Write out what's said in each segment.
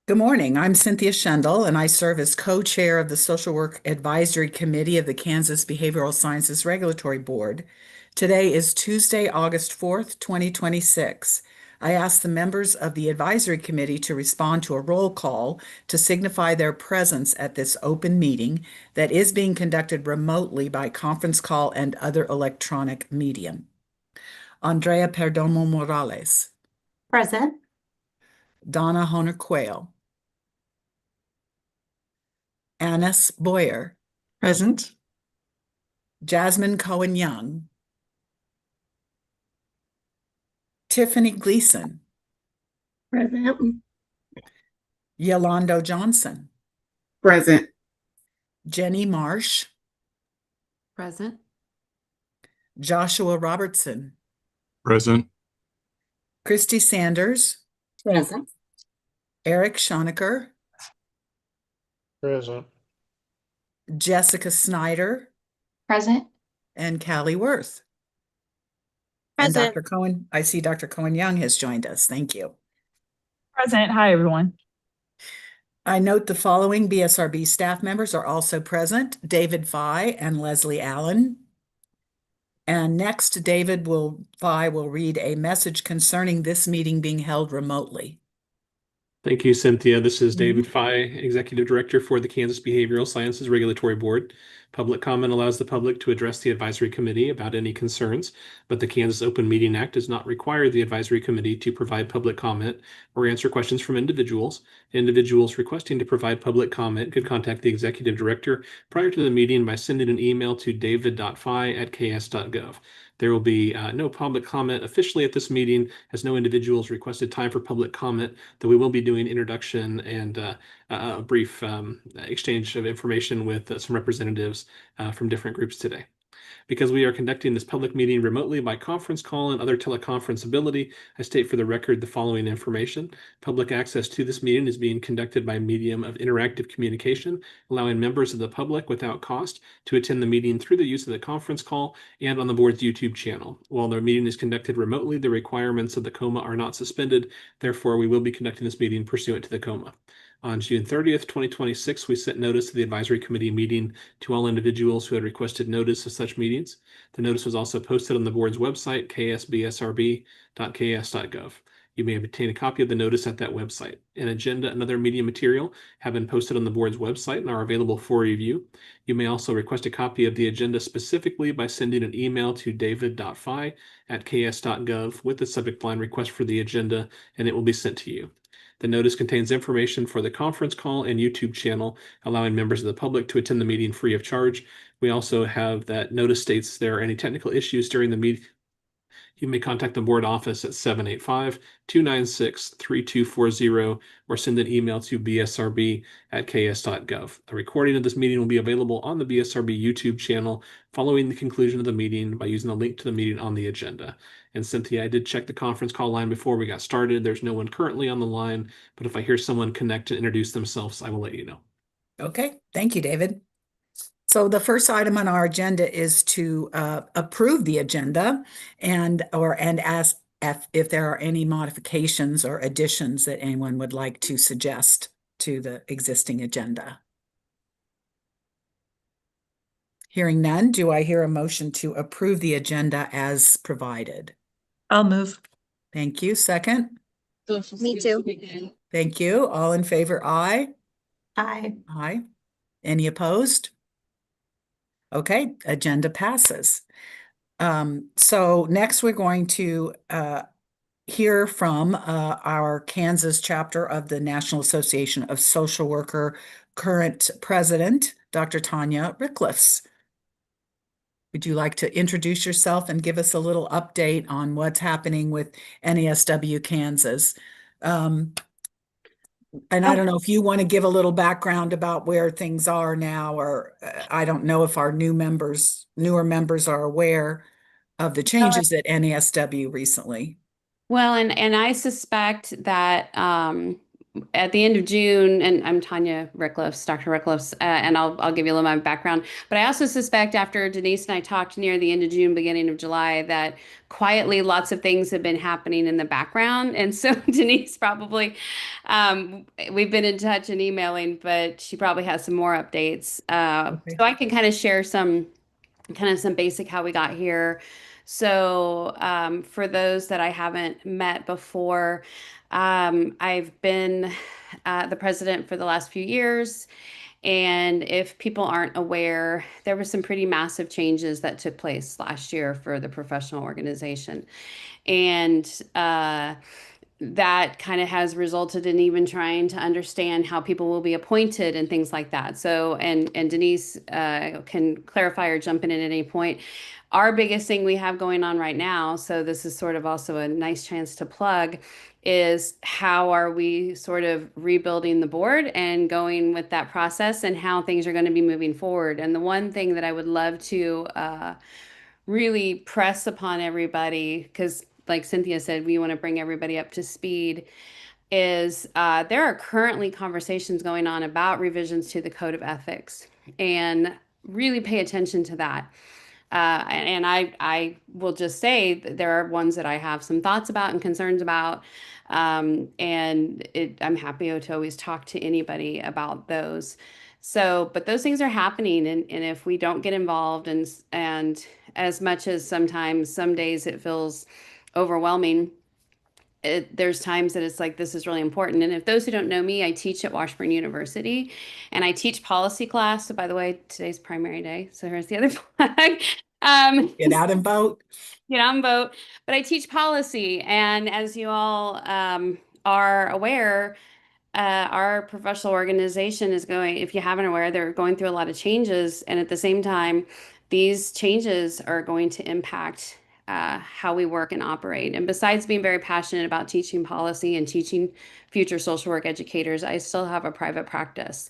Good morning. I'm Cynthia Schendel, and I serve as co-chair of the Social Work Advisory Committee of the Kansas Behavioral Sciences Regulatory Board. Today is Tuesday, August 4th, 2026. I ask the members of the advisory committee to respond to a roll call to signify their presence at this open meeting that is being conducted remotely by conference call and other electronic medium. Andrea Perdomo Morales, Present. Donna Honer Quayle, Annis Boyer, Present. Jasmine Cohen Young, Tiffany Gleason, Present. Yolando Johnson, Present. Jenny Marsh, Present. Joshua Robertson, Present. Christy Sanders, Present. Eric Schonecker, Present. Jessica Snyder, Present. and Callie Worth. And Present. Dr. Cohen, I see Dr. Cohen Young has joined us. Thank you. Present. Hi, everyone. I note the following BSRB staff members are also present: David Fye and Leslie Allen. And next, Fye will read a message concerning this meeting being held remotely. Thank you, Cynthia. This is David Fye, Executive Director for the Kansas Behavioral Sciences Regulatory Board. Public comment allows the public to address the advisory committee about any concerns, but the Kansas Open Meeting Act does not require the advisory committee to provide public comment or answer questions from individuals. Individuals requesting to provide public comment could contact the Executive Director prior to the meeting by sending an email to david.fye@ks.gov. There will be no public comment officially at this meeting, as no individuals requested time for public comment, though we will be doing introduction and a brief exchange of information with some representatives from different groups today. Because we are conducting this public meeting remotely by conference call and other teleconference ability, I state for the record the following information. Public access to this meeting is being conducted by medium of interactive communication, allowing members of the public without cost to attend the meeting through the use of the conference call and on the board's YouTube channel. While the meeting is conducted remotely, the requirements of the COMA are not suspended. Therefore, we will be conducting this meeting pursuant to the COMA. On June 30th, 2026, we sent notice to the advisory committee meeting to all individuals who had requested notice of such meetings. The notice was also posted on the board's website, ksbsrb.ks.gov. You may obtain a copy of the notice at that website. An agenda and other media material have been posted on the board's website and are available for review. You may also request a copy of the agenda specifically by sending an email to david.fye@ks.gov with the subject line request for the agenda, and it will be sent to you. The notice contains information for the conference call and YouTube channel, allowing members of the public to attend the meeting free of charge. We also have that notice states there are any technical issues during the meeting. You may contact the board office at 785-296-3240 or send an email to bsrb@ks.gov. A recording of this meeting will be available on the BSRB YouTube channel following the conclusion of the meeting by using the link to the meeting on the agenda. And Cynthia, I did check the conference call line before we got started. There's no one currently on the line, but if I hear someone connect and introduce themselves, I will let you know. Okay, thank you, David. So the first item on our agenda is to approve the agenda and ask if there are any modifications or additions that anyone would like to suggest to the existing agenda. Hearing none, do I hear a motion to approve the agenda as provided? I'll move. Thank you. Second? Me too. Thank you. All in favor, aye? Aye. Aye. Any opposed? Okay, agenda passes. So next we're going to hear from our Kansas chapter of the National Association of Social Worker current president, Dr. Tanya Rickliffs. Would you like to introduce yourself and give us a little update on what's happening with NASW Kansas? And I don't know if you want to give a little background about where things are now, or I don't know if our newer members are aware of the changes at NASW recently. Well, and I suspect that at the end of June, and I'm Tanya Rickliffs, Dr. Rickliffs, and I'll give you a little of my background. But I also suspect after Denise and I talked near the end of June, beginning of July, that quietly lots of things have been happening in the background. And so Denise probably, we've been in touch and emailing, but she probably has some more updates. Okay. So I can kind of share some basic how we got here. So, for those that I haven't met before, I've been the president for the last few years. And if people aren't aware, there were some pretty massive changes that took place last year for the professional organization. And that kind of has resulted in even trying to understand how people will be appointed and things like that. So, and Denise can clarify or jump in at any point. Our biggest thing we have going on right now, so this is sort of also a nice chance to plug, is how are we sort of rebuilding the board and going with that process and how things are going to be moving forward. And the one thing that I would love to really press upon everybody, because like Cynthia said, we want to bring everybody up to speed, is there are currently conversations going on about revisions to the Code of Ethics, and really pay attention to that. And I will just say that there are ones that I have some thoughts about and concerns about. I'm happy to always talk to anybody about those. So, but those things are happening, and if we don't get involved, and as much as sometimes some days it feels overwhelming, there's times that it's like this is really important. And if those who don't know me, I teach at Washburn University, and I teach policy class. So by the way, today's primary day. So here's the other flag. Get out and vote. Get on vote. But I teach policy, and as you all are aware, our professional organization is going, if you haven't aware, they're going through a lot of changes. And at the same time, these changes are going to impact how we work and operate. And besides being very passionate about teaching policy and teaching future social work educators, I still have a private practice.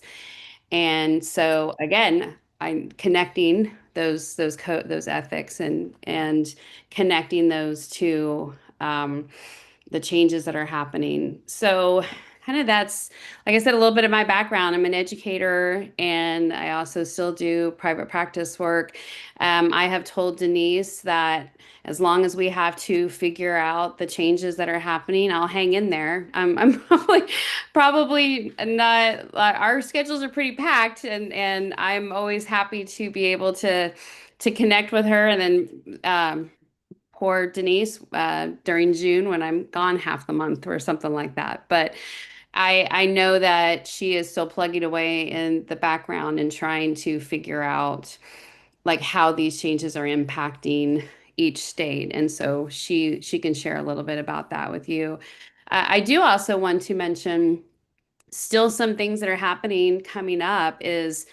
And so again, I'm connecting those ethics and connecting those to the changes that are happening. So kind of that's, like I said, a little bit of my background. I'm an educator, and I also still do private practice work. I have told Denise that as long as we have to figure out the changes that are happening, I'll hang in there. I'm probably not. Our schedules are pretty packed, and I'm always happy to be able to connect with her, and then poor Denise during June when I'm gone half the month or something like that. But I know that she is still plugging away in the background and trying to figure out like how these changes are impacting each state. And so she can share a little bit about that with you. I do also want to mention still some things that are happening coming up is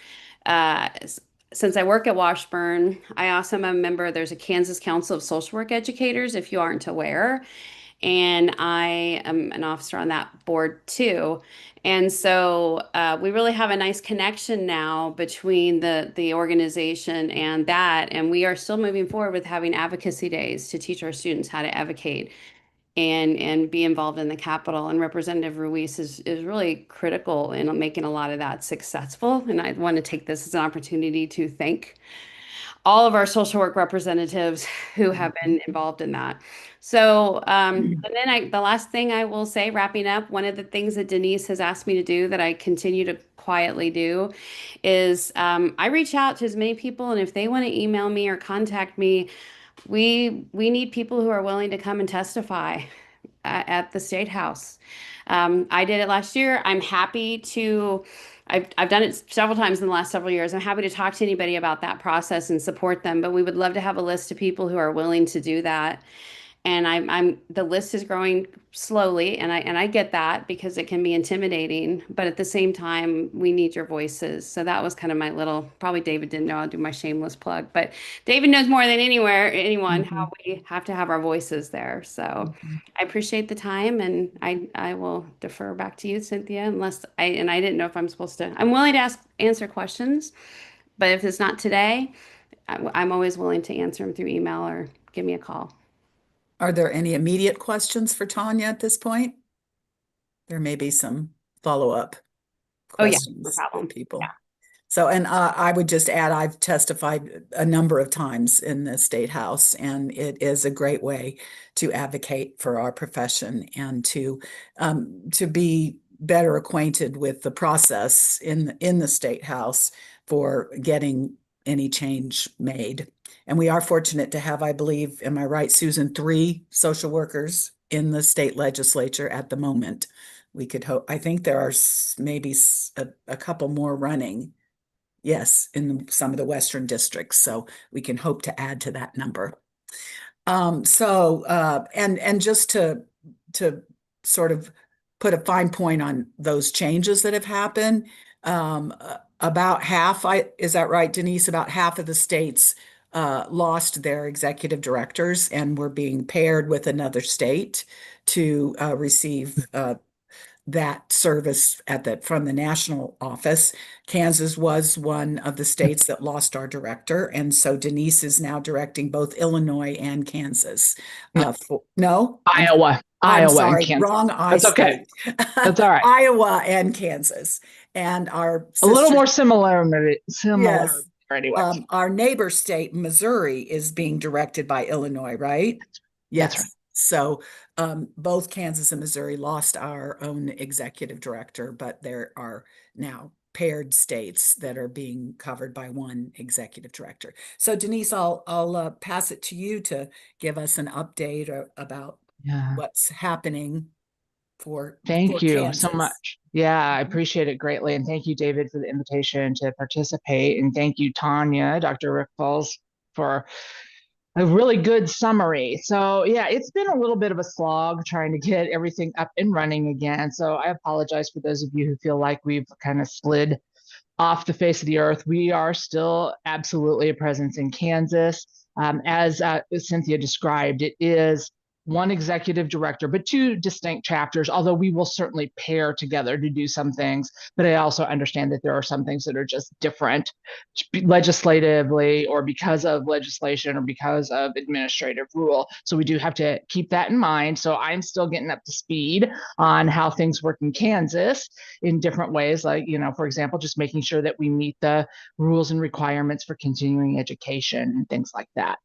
since I work at Washburn, I also am a member, there's a Kansas Council of Social Work Educators, if you aren't aware, and I am an officer on that board too. And so we really have a nice connection now between the organization and that, and we are still moving forward with having advocacy days to teach our students how to advocate and be involved in the Capitol. And Representative Ruiz is really critical in making a lot of that successful. And I want to take this as an opportunity to thank all of our social work representatives who have been involved in that. So, and then the last thing I will say, wrapping up, one of the things that Denise has asked me to do that I continue to quietly do is I reach out to as many people, and if they want to email me or contact me, we need people who are willing to come and testify at the State House. I did it last year. I'm happy to. I've done it several times in the last several years. I'm happy to talk to anybody about that process and support them, but we would love to have a list of people who are willing to do that. And I'm the list is growing slowly, and I get that because it can be intimidating, but at the same time, we need your voices. So that was kind of my little, probably David didn't know, I'll do my shameless plug, but David knows more than anyone how we have to have our voices there. So I appreciate the time, and I will defer back to you, Cynthia, unless I didn't know if I'm supposed to. I'm willing to answer questions, but if it's not today, I'm always willing to answer them through email or give me a call. Are there any immediate questions for Tanya at this point? There may be some follow-up Oh, yeah, no questions problem. with people. Yeah. So, and I would just add, I've testified a number of times in the State House, and it is a great way to advocate for our profession and to be better acquainted with the process in the State House for getting any change made. And we are fortunate to have, I believe, am I right, Susan, 3 social workers in the state legislature at the moment. We could hope, I think there are maybe a couple more running. Yes, in some of the western districts. So we can hope to add to that number. And just to sort of put a fine point on those changes that have happened, about half, is that right, Denise? About half of the states lost their executive directors and were being paired with another state to receive that service from the national office. Kansas was one of the states that lost our director, and so Denise is now directing both Illinois and Kansas. No, Iowa, I'm Iowa, and sorry, Kansas. wrong I That's okay. state. That's all right. Iowa and Kansas, and our A little sister, more similar yes, anyway. our neighbor state, Missouri, is being directed by Illinois, right? Yes. That's right. So both Kansas and Missouri lost our own executive director, but there are now paired states that are being covered by one executive director. So Denise, I'll pass it to you to give us an update about what's happening for Thank you Kansas. so much. Yeah, I appreciate it greatly. And thank you, David, for the invitation to participate. And thank you, Tanya, Dr. Rickfalls, for a really good summary. So yeah, it's been a little bit of a slog trying to get everything up and running again. So I apologize for those of you who feel like we've kind of slid off the face of the earth. We are still absolutely a presence in Kansas. As Cynthia described, it is one executive director, but 2 distinct chapters, although we will certainly pair together to do some things. But I also understand that there are some things that are just different legislatively or because of legislation or because of administrative rule. So we do have to keep that in mind. So I'm still getting up to speed on how things work in Kansas in different ways. Like, for example, just making sure that we meet the rules and requirements for continuing education and things like that.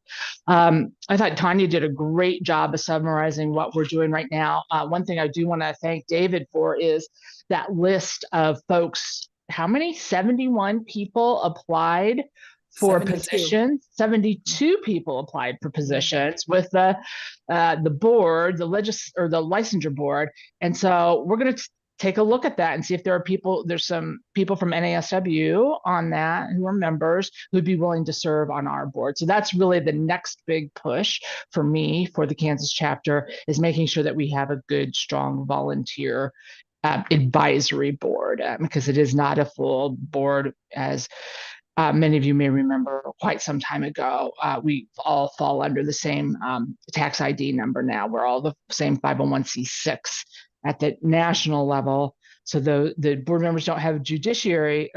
I thought Tanya did a great job of summarizing what we're doing right now. One thing I do want to thank David for is that list of folks. How many? 71 people applied for 72. positions. 72 people applied for positions with the board, the licensure board. And so we're going to take a look at that and see if there are people, there's some people from NASW on that who are members who'd be willing to serve on our board. So that's really the next big push for me for the Kansas chapter, is making sure that we have a good, strong volunteer advisory board, because it is not a full board, as many of you may remember quite some time ago. We all fall under the same tax ID number now. We're all the same 501c6 at the national level. So the board members don't have fiduciary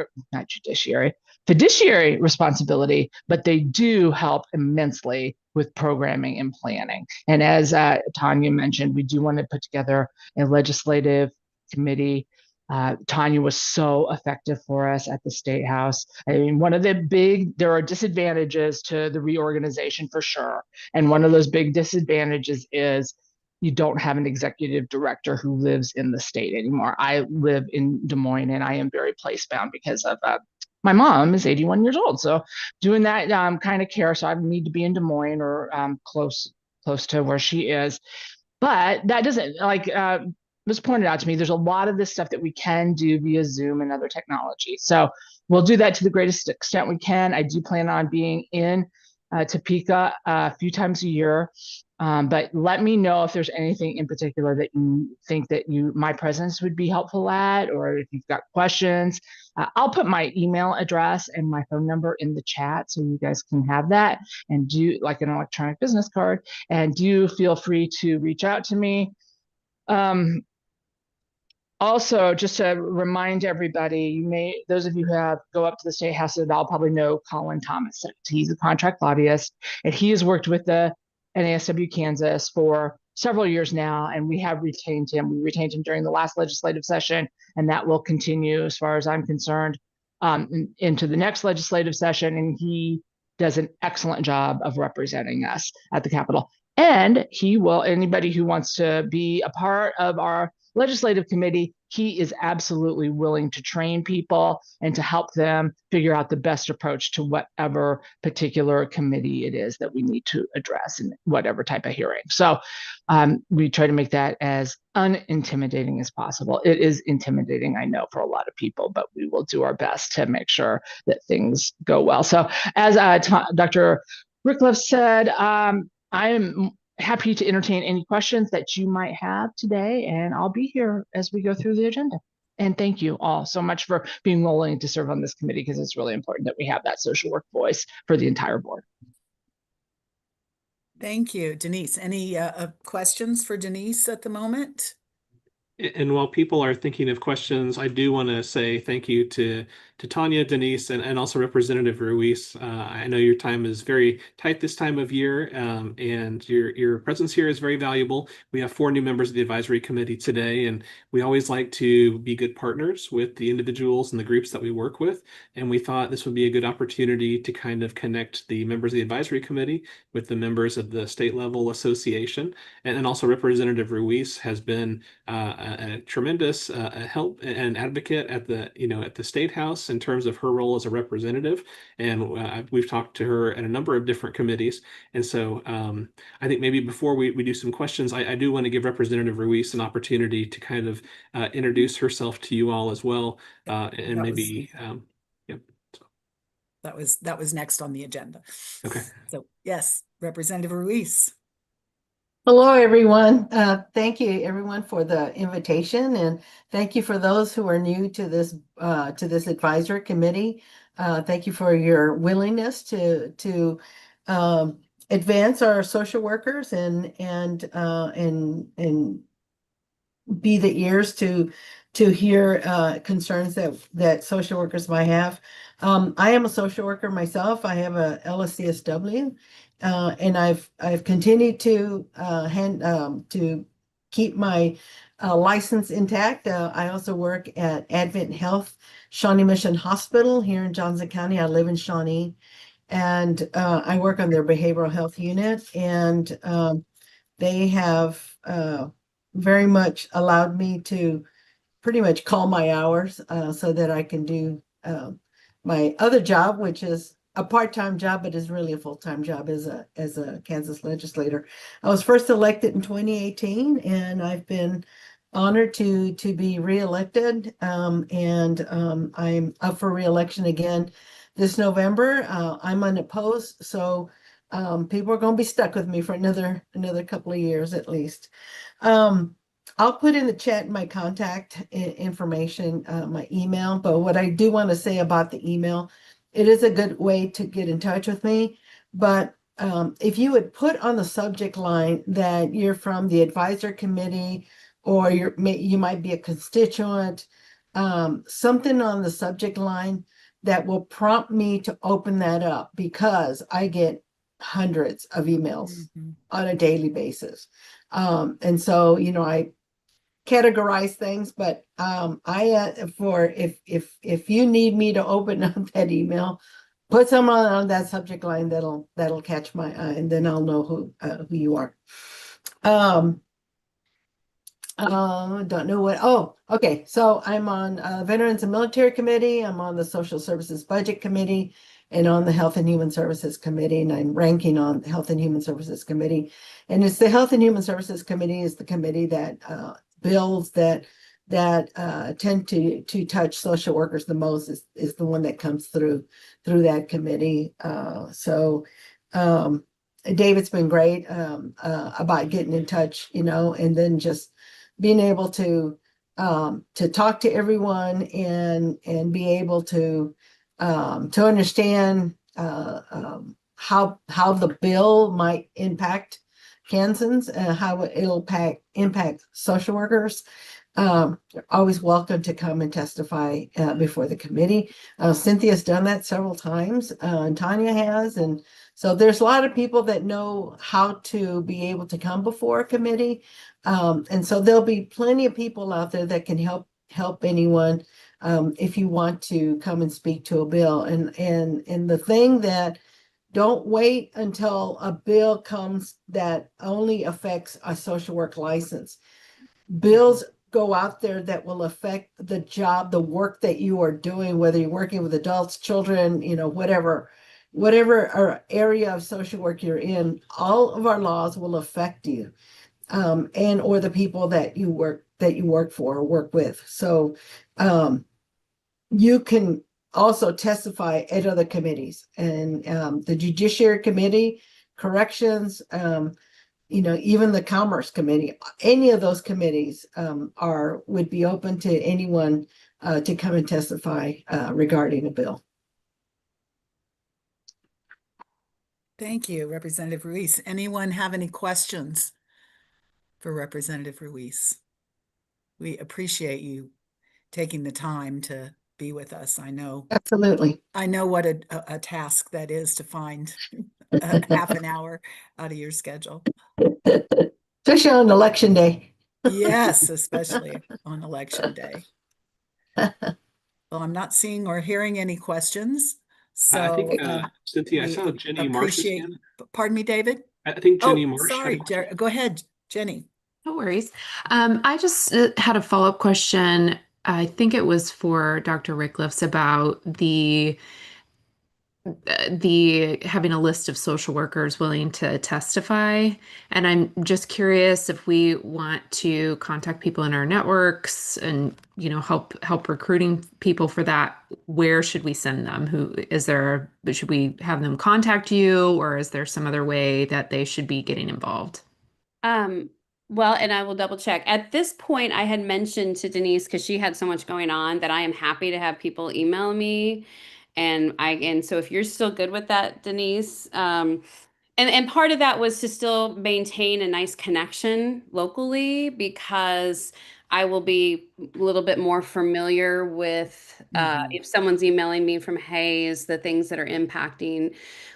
responsibility, but they do help immensely with programming and planning. And as Tanya mentioned, we do want to put together a legislative committee. Tanya was so effective for us at the State House. I mean, there are disadvantages to the reorganization for sure. And one of those big disadvantages is you don't have an executive director who lives in the state anymore. I live in Des Moines and I am very place bound because of my mom is 81 years old. So doing that kind of care. So I need to be in Des Moines or close to where she is. But that doesn't, was pointed out to me, there's a lot of this stuff that we can do via Zoom and other technology. So we'll do that to the greatest extent we can. I do plan on being in Topeka a few times a year. But let me know if there's anything in particular that you think that my presence would be helpful at, or if you've got questions. I'll put my email address and my phone number in the chat so you guys can have that and do like an electronic business card, and do feel free to reach out to me. Also, just to remind everybody, those of you who go up to the State House at all probably know Colin Thomas. He's a contract lobbyist, and he has worked with the NASW Kansas for several years now, and we have retained him. We retained him during the last legislative session, and that will continue, as far as I'm concerned, into the next legislative session. And he does an excellent job of representing us at the Capitol. And he will, anybody who wants to be a part of our legislative committee, he is absolutely willing to train people and to help them figure out the best approach to whatever particular committee it is that we need to address in whatever type of hearing. So we try to make that as unintimidating as possible. It is intimidating, I know, for a lot of people, but we will do our best to make sure that things go well. So as Dr. Rickliff said, I am happy to entertain any questions that you might have today, and I'll be here as we go through the agenda. And thank you all so much for being willing to serve on this committee, because it's really important that we have that social work voice for the entire board. Thank you, Denise. Any questions for Denise at the moment? And while people are thinking of questions, I do want to say thank you to Tanya, Denise, and also Representative Ruiz. I know your time is very tight this time of year, and your presence here is very valuable. We have 4 new members of the advisory committee today, and we always like to be good partners with the individuals and the groups that we work with. And we thought this would be a good opportunity to kind of connect the members of the advisory committee with the members of the state level association. And also Representative Ruiz has been a tremendous help and advocate at the State House in terms of her role as a representative, and we've talked to her at a number of different committees. And so I think maybe before we do some questions, I do want to give Representative Ruiz an opportunity to kind of introduce herself to you all as well, and maybe yep. So. That was next on the agenda. Okay. So yes, Representative Ruiz. Hello, everyone. Thank you, everyone, for the invitation, and thank you for those who are new to this advisory committee. Thank you for your willingness to advance our social workers and be the ears to hear concerns that social workers might have. I am a social worker myself. I have a LSCSW. And I've continued to keep my license intact. I also work at Advent Health Shawnee Mission Hospital here in Johnson County. I live in Shawnee, and I work on their behavioral health unit. And they have very much allowed me to pretty much call my hours so that I can do my other job, which is a part-time job, but is really a full-time job as a Kansas legislator. I was first elected in 2018, and I've been honored to be reelected. And I'm up for reelection again this November. I'm unopposed, so people are going to be stuck with me for another couple of years at least. I'll put in the chat my contact information, my email. But what I do want to say about the email, it is a good way to get in touch with me. But if you would put on the subject line that you're from the advisory committee, or you might be a constituent, something on the subject line that will prompt me to open that up, because I get hundreds of emails on a daily basis. And so, I categorize things, but if you need me to open up that email, put someone on that subject line that'll catch my eye, and then I'll know who you are. Don't know what. Oh, okay. So I'm on Veterans and Military Committee. I'm on the Social Services Budget Committee, and on the Health and Human Services Committee, and I'm ranking on the Health and Human Services Committee. And it's the Health and Human Services Committee is the committee that bills that tend to touch social workers the most is the one that comes through that committee. So David's been great about getting in touch, and then just being able to talk to everyone and be able to understand how the bill might impact Kansans, how it'll impact social workers. Always welcome to come and testify before the committee. Cynthia's done that several times, and Tanya has, and So there's a lot of people that know how to be able to come before a committee. And so there'll be plenty of people out there that can help anyone if you want to come and speak to a bill. And the thing that don't wait until a bill comes that only affects a social work license. Bills go out there that will affect the job, the work that you are doing, whether you're working with adults, children, whatever area of social work you're in, all of our laws will affect you, and or the people that you work for or work with. So you can also testify at other committees, and the Judiciary Committee, Corrections, even the Commerce Committee, any of those committees would be open to anyone to come and testify regarding a bill. Thank you, Representative Ruiz. Anyone have any questions for Representative Ruiz? We appreciate you taking the time to be with us. Absolutely. I know what a task that is to find half an hour out of your schedule. Especially on election day. Yes, especially on election day. Well, I'm not seeing or hearing any questions. I think, So Cynthia, I we saw Jenny Marsh's appreciate, hand. pardon me, David? I think Jenny Oh, Marsh had a sorry, question. go ahead, Jenny. No worries. I just had a follow-up question. I think it was for Dr. Rickliffs about the having a list of social workers willing to testify. And I'm just curious if we want to contact people in our networks and, help recruiting people for that. Where should we send them? Should we have them contact you, or is there some other way that they should be getting involved? Well, and I will double check. At this point, I had mentioned to Denise, because she had so much going on, that I am happy to have people email me. And so if you're still good with that, Denise, and part of that was to still maintain a nice connection locally, because I will be a little bit more familiar with if someone's emailing me from Hayes, the things that are impacting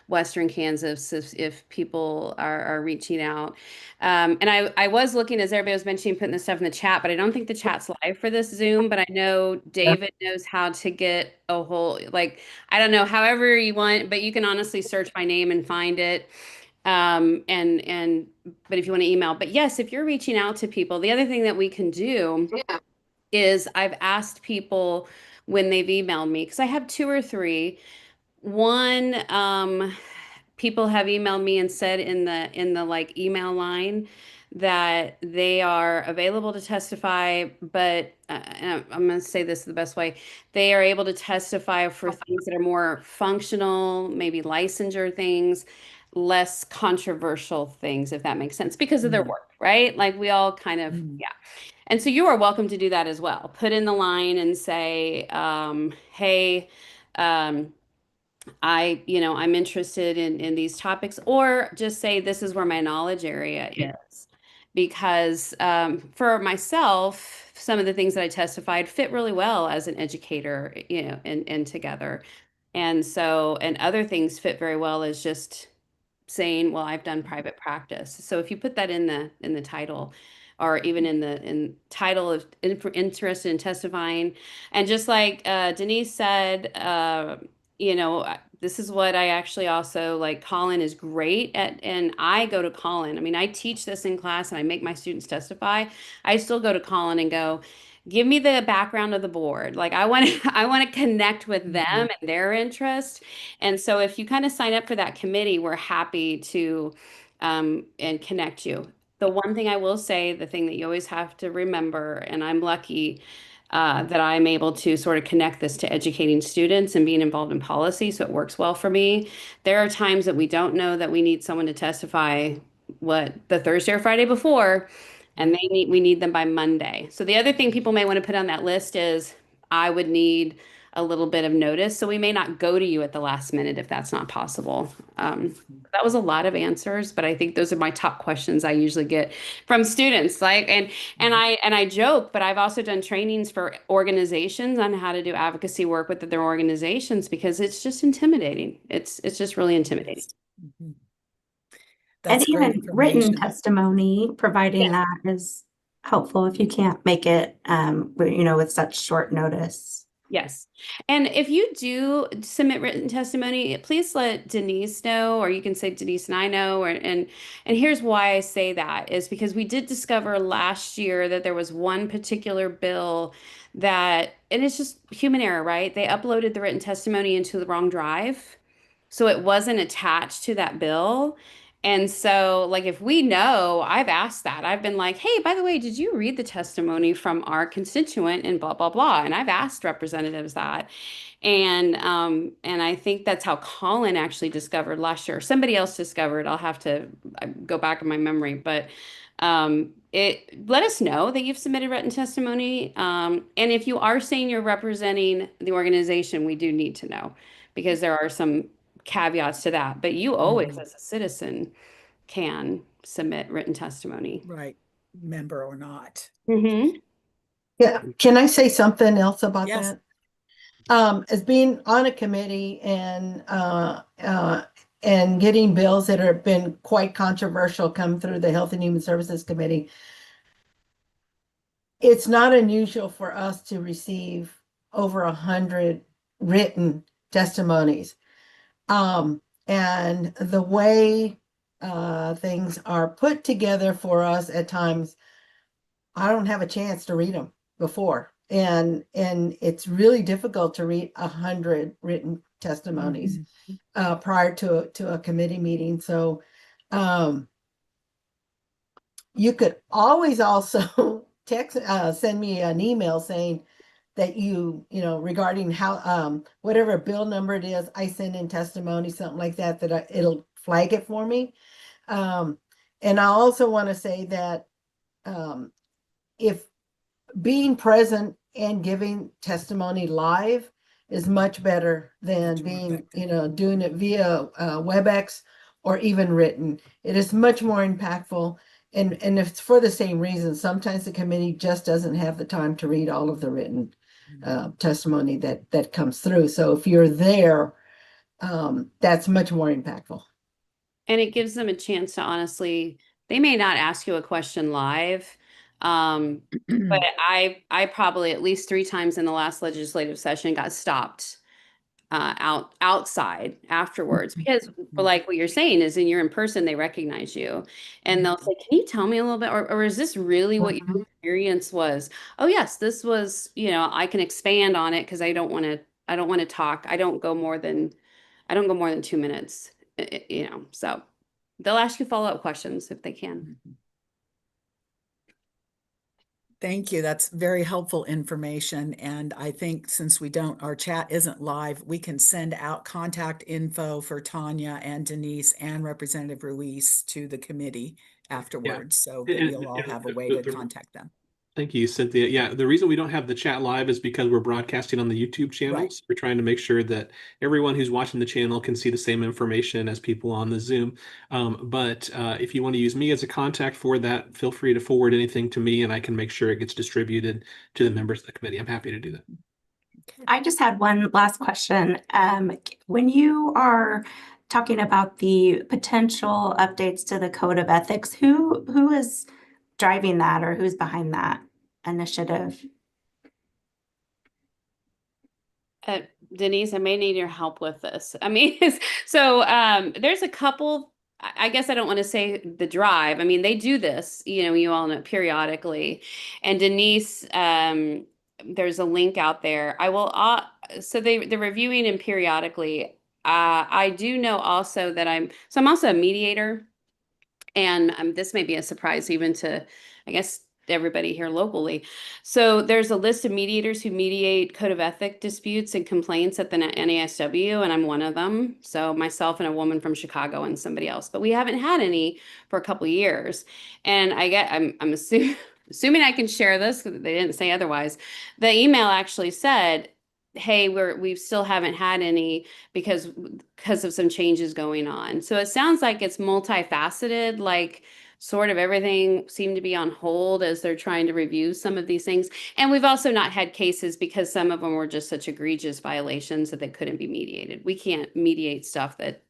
Western Kansas, if people are reaching out. And I was looking, as everybody was mentioning, putting this stuff in the chat, but I don't think the chat's live for this Zoom. But I know David knows how to get a whole, I don't know, however you want, but you can honestly search my name and find it. But if you want to email, but yes, if you're reaching out to people, the other thing that we can do is I've asked people when they've emailed me, because I have two or three. One, people have emailed me and said in the email line that they are available to testify, but and I'm going to say this the best way. They are able to testify for things that are more functional, maybe licensure things, less controversial things, if that makes sense, because of their work, right? Like we all kind of, yeah. And so you are welcome to do that as well. Put in the line and say, hey, I'm interested in these topics, or just say this is where my knowledge area is. Because for myself, some of the things that I testified fit really well as an educator, and together. And other things fit very well as just saying, well, I've done private practice. So if you put that in the title, or even in the title of interested in testifying, and just like Denise said, this is what I actually also like. Colin is great at, and I go to Colin. I mean, I teach this in class and I make my students testify. I still go to Colin and go, give me the background of the board. Like I want to, I want to connect with them and their interest. And so if you kind of sign up for that committee, we're happy to and connect you. The one thing I will say, the thing that you always have to remember, and I'm lucky that I'm able to sort of connect this to educating students and being involved in policy, so it works well for me. There are times that we don't know that we need someone to testify the Thursday or Friday before, and we need them by Monday. So the other thing people may want to put on that list is I would need a little bit of notice. So we may not go to you at the last minute if that's not possible. That was a lot of answers, but I think those are my top questions I usually get from students. And I joke, but I've also done trainings for organizations on how to do advocacy work with their organizations, because it's just intimidating. It's just really intimidating. Mhm. And That's great even written information. testimony, providing Yes. that is helpful if you can't make it, with such short notice. Yes. And if you do submit written testimony, please let Denise know, or you can say Denise and I know, and here's why I say that is because we did discover last year that there was one particular bill that, and it's just human error, right? They uploaded the written testimony into the wrong drive. So it wasn't attached to that bill. And so, like, if we know, I've asked that. I've been like, hey, by the way, did you read the testimony from our constituent and blah, blah, blah? And I've asked representatives that. And I think that's how Colin actually discovered last year. Somebody else discovered. I'll have to go back in my memory, but it let us know that you've submitted written testimony. And if you are saying you're representing the organization, we do need to know because there are some caveats to that. But you always, as a citizen, can submit written testimony. Right, member or not. Mm-hmm. Yeah, can I say something else about Yes. that? As being on a committee and getting bills that have been quite controversial come through the Health and Human Services Committee, it's not unusual for us to receive over 100 written testimonies. And the way things are put together for us at times, I don't have a chance to read them before. And it's really difficult to read 100 written testimonies prior to a committee meeting. So you could always also send me an email saying that regarding how whatever bill number it is, I send in testimony, something like that, it'll flag it for me. And I also want to say that if being present and giving testimony live is much better than being, doing it via WebEx or even written. It is much more impactful. And if it's for the same reason, sometimes the committee just doesn't have the time to read all of the written testimony that comes through. So if you're there, that's much more impactful. And it gives them a chance to honestly, they may not ask you a question live. But I probably at least 3 times in the last legislative session got stopped outside afterwards because like what you're saying is you're in person, they recognize you and they'll say, can you tell me a little bit, or is this really what your experience was? Oh yes, this was, I can expand on it because I don't want to talk. I don't go more than 2 minutes, so they'll ask you follow-up questions if they can. Thank you. That's very helpful information. And I think since our chat isn't live, we can send out contact info for Tanya and Denise and Representative Ruiz to the committee afterwards, so that you'll all have a way to contact them. Thank you, Cynthia. Yeah, the reason we don't have the chat live is because we're broadcasting on the YouTube channel. Right. So we're trying to make sure that everyone who's watching the channel can see the same information as people on the Zoom. But if you want to use me as a contact for that, feel free to forward anything to me and I can make sure it gets distributed to the members of the committee. I'm happy to do that. Okay. I just had one last question. When you are talking about the potential updates to the Code of Ethics, who is driving that or who's behind that initiative? Denise, I may need your help with this. I mean, so there's a couple, I guess I don't want to say the drive. I mean, they do this, you all know, periodically. And Denise, there's a link out there. I will, so they're reviewing and periodically. I do know also that I'm also a mediator. And this may be a surprise even to, I guess, everybody here locally. So there's a list of mediators who mediate code of ethic disputes and complaints at the NASW, and I'm one of them. So myself and a woman from Chicago and somebody else, but we haven't had any for a couple of years. And I'm assuming I can share this because they didn't say otherwise. The email actually said, hey, we still haven't had any because of some changes going on. So it sounds like it's multifaceted, like sort of everything seemed to be on hold as they're trying to review some of these things. And we've also not had cases because some of them were just such egregious violations that they couldn't be mediated. We can't mediate stuff that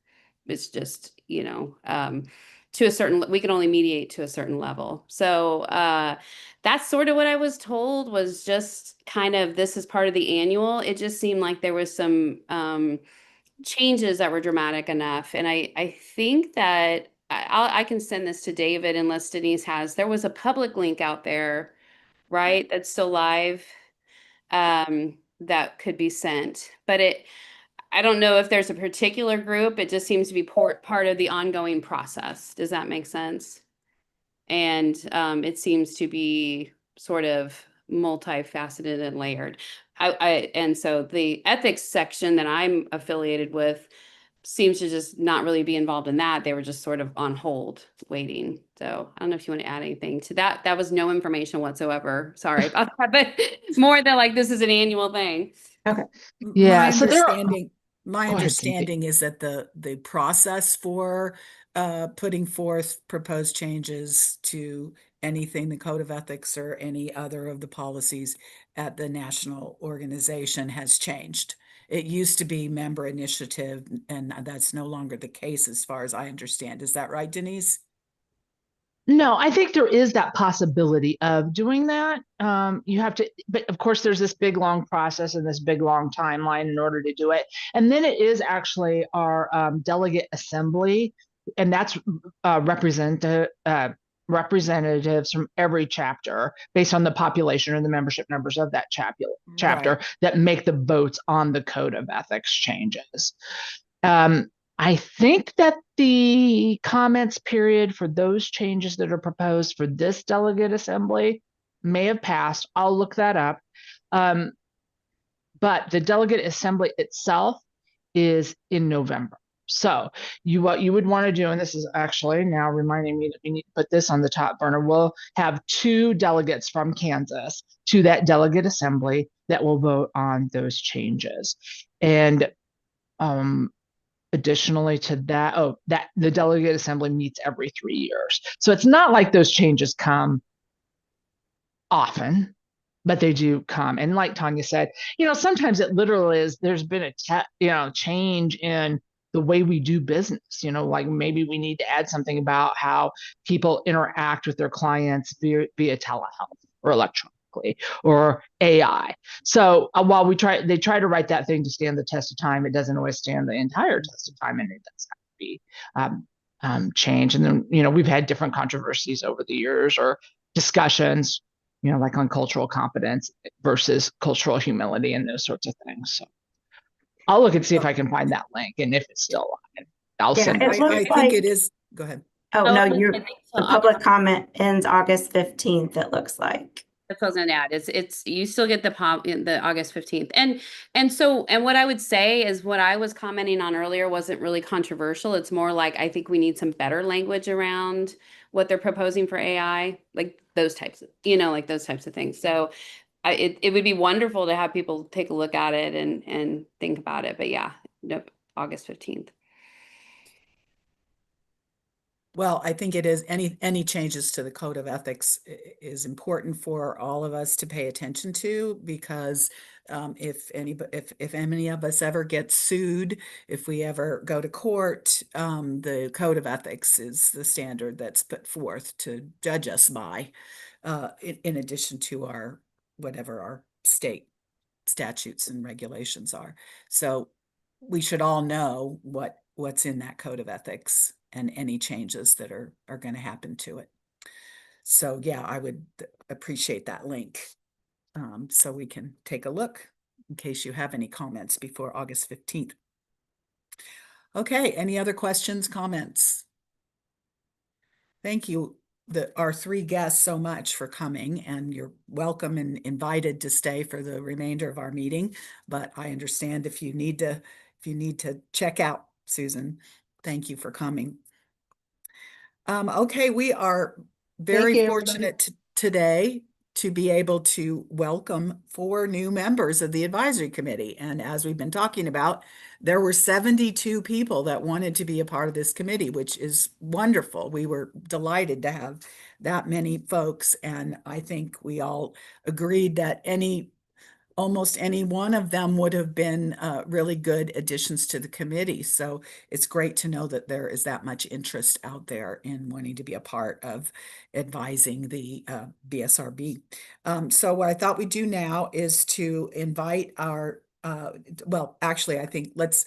it's just, to a certain, we can only mediate to a certain level. So that's sort of what I was told, was just kind of, this is part of the annual. It just seemed like there was some changes that were dramatic enough. And I think that I can send this to David unless Denise has, there was a public link out there, right? That's still live, that could be sent, but I don't know if there's a particular group. It just seems to be part of the ongoing process. Does that make sense? And it seems to be sort of multifaceted and layered. And so the ethics section that I'm affiliated with seems to just not really be involved in that. They were just sort of on hold waiting. So I don't know if you want to add anything to that. That was no information whatsoever. Sorry about that, but more than like, this is an annual thing. Yeah, My so there are- understanding, my Go ahead, understanding is that the process for putting forth proposed changes to anything, the Code of Ethics or any other of the policies at the national organization has changed. It used to be member initiative, and that's no longer the case as far as I understand. Is that right, Denise? No, I think there is that possibility of doing that. You have to, but of course, there's this big long process and this big long timeline in order to do it. And then it is actually our delegate assembly, and that's representatives from every chapter based on the population or the membership numbers of that chapter Right. that make the votes on the Code of Ethics changes. I think that the comments period for those changes that are proposed for this delegate assembly may have passed. I'll look that up. But the delegate assembly itself is in November. So what you would want to do, and this is actually now reminding me that we need to put this on the top burner, we'll have 2 delegates from Kansas to that delegate assembly that will vote on those changes. And additionally to that, that the delegate assembly meets every 3 years. So it's not like those changes come often, but they do come. And like Tanya said, sometimes it literally is, there's been a change in the way we do business, like maybe we need to add something about how people interact with their clients via telehealth or electronically or AI. So while they try to write that thing to stand the test of time, it doesn't always stand the entire test of time, and it does have to be changed. And then, we've had different controversies over the years or discussions, like on cultural competence versus cultural humility and those sorts of things. So I'll look and see if I can find that link, and if it's still live, I'll send it. I think it is. Go ahead. Oh, no, the So public comment ends August 15th, it looks like. That's what I was gonna add. It's you still get the August 15th. And what I would say is, what I was commenting on earlier wasn't really controversial. It's more like, I think we need some better language around what they're proposing for AI, like those types of, like those types of things. So it would be wonderful to have people take a look at it and think about it. But yeah, nope, August 15th. Well, I think it is, any changes to the Code of Ethics is important for all of us to pay attention to, because if any of us ever get sued, if we ever go to court, the Code of Ethics is the standard that's put forth to judge us by, in addition to whatever our state statutes and regulations are. So we should all know what's in that Code of Ethics and any changes that are going to happen to it. So yeah, I would appreciate that link, so we can take a look in case you have any comments before August 15th. Okay, any other questions, comments? Thank you, our 3 guests, so much for coming, and you're welcome and invited to stay for the remainder of our meeting. But I understand if you need to check out, Susan. Thank you for coming. Okay, we are very fortunate today to be able to welcome 4 new members of the advisory committee. And as we've been talking about, there were 72 people that wanted to be a part of this committee, which is wonderful. We were delighted to have that many folks. And I think we all agreed that any almost any one of them would have been really good additions to the committee. So it's great to know that there is that much interest out there in wanting to be a part of advising the BSRB. So what I thought we'd do now is to invite our well, actually, I think let's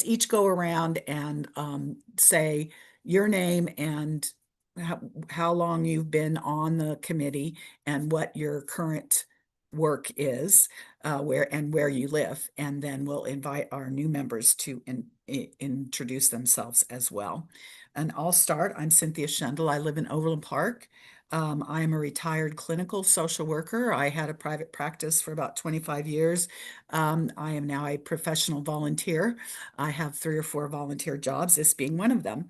each go around and say your name and how long you've been on the committee and what your current work is, where you live, and then we'll invite our new members to introduce themselves as well. And I'll start. I'm Cynthia Schendel. I live in Overland Park. I am a retired clinical social worker. I had a private practice for about 25 years. I am now a professional volunteer. I have 3 or 4 volunteer jobs, this being one of them.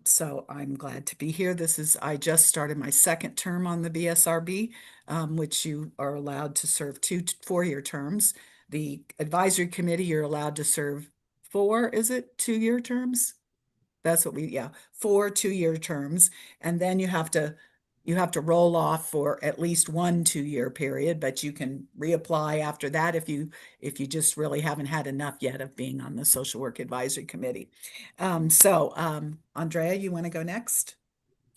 So I'm glad to be here. I just started my 2nd term on the BSRB, which you are allowed to serve 2 4-year terms. The advisory committee, you're allowed to serve 4, is it 2-year terms? That's what yeah, 4 2-year terms. And then you have to roll off for at least 1 2-year period, but you can reapply after that if you just really haven't had enough yet of being on the social work advisory committee. Andrea, you want to go next?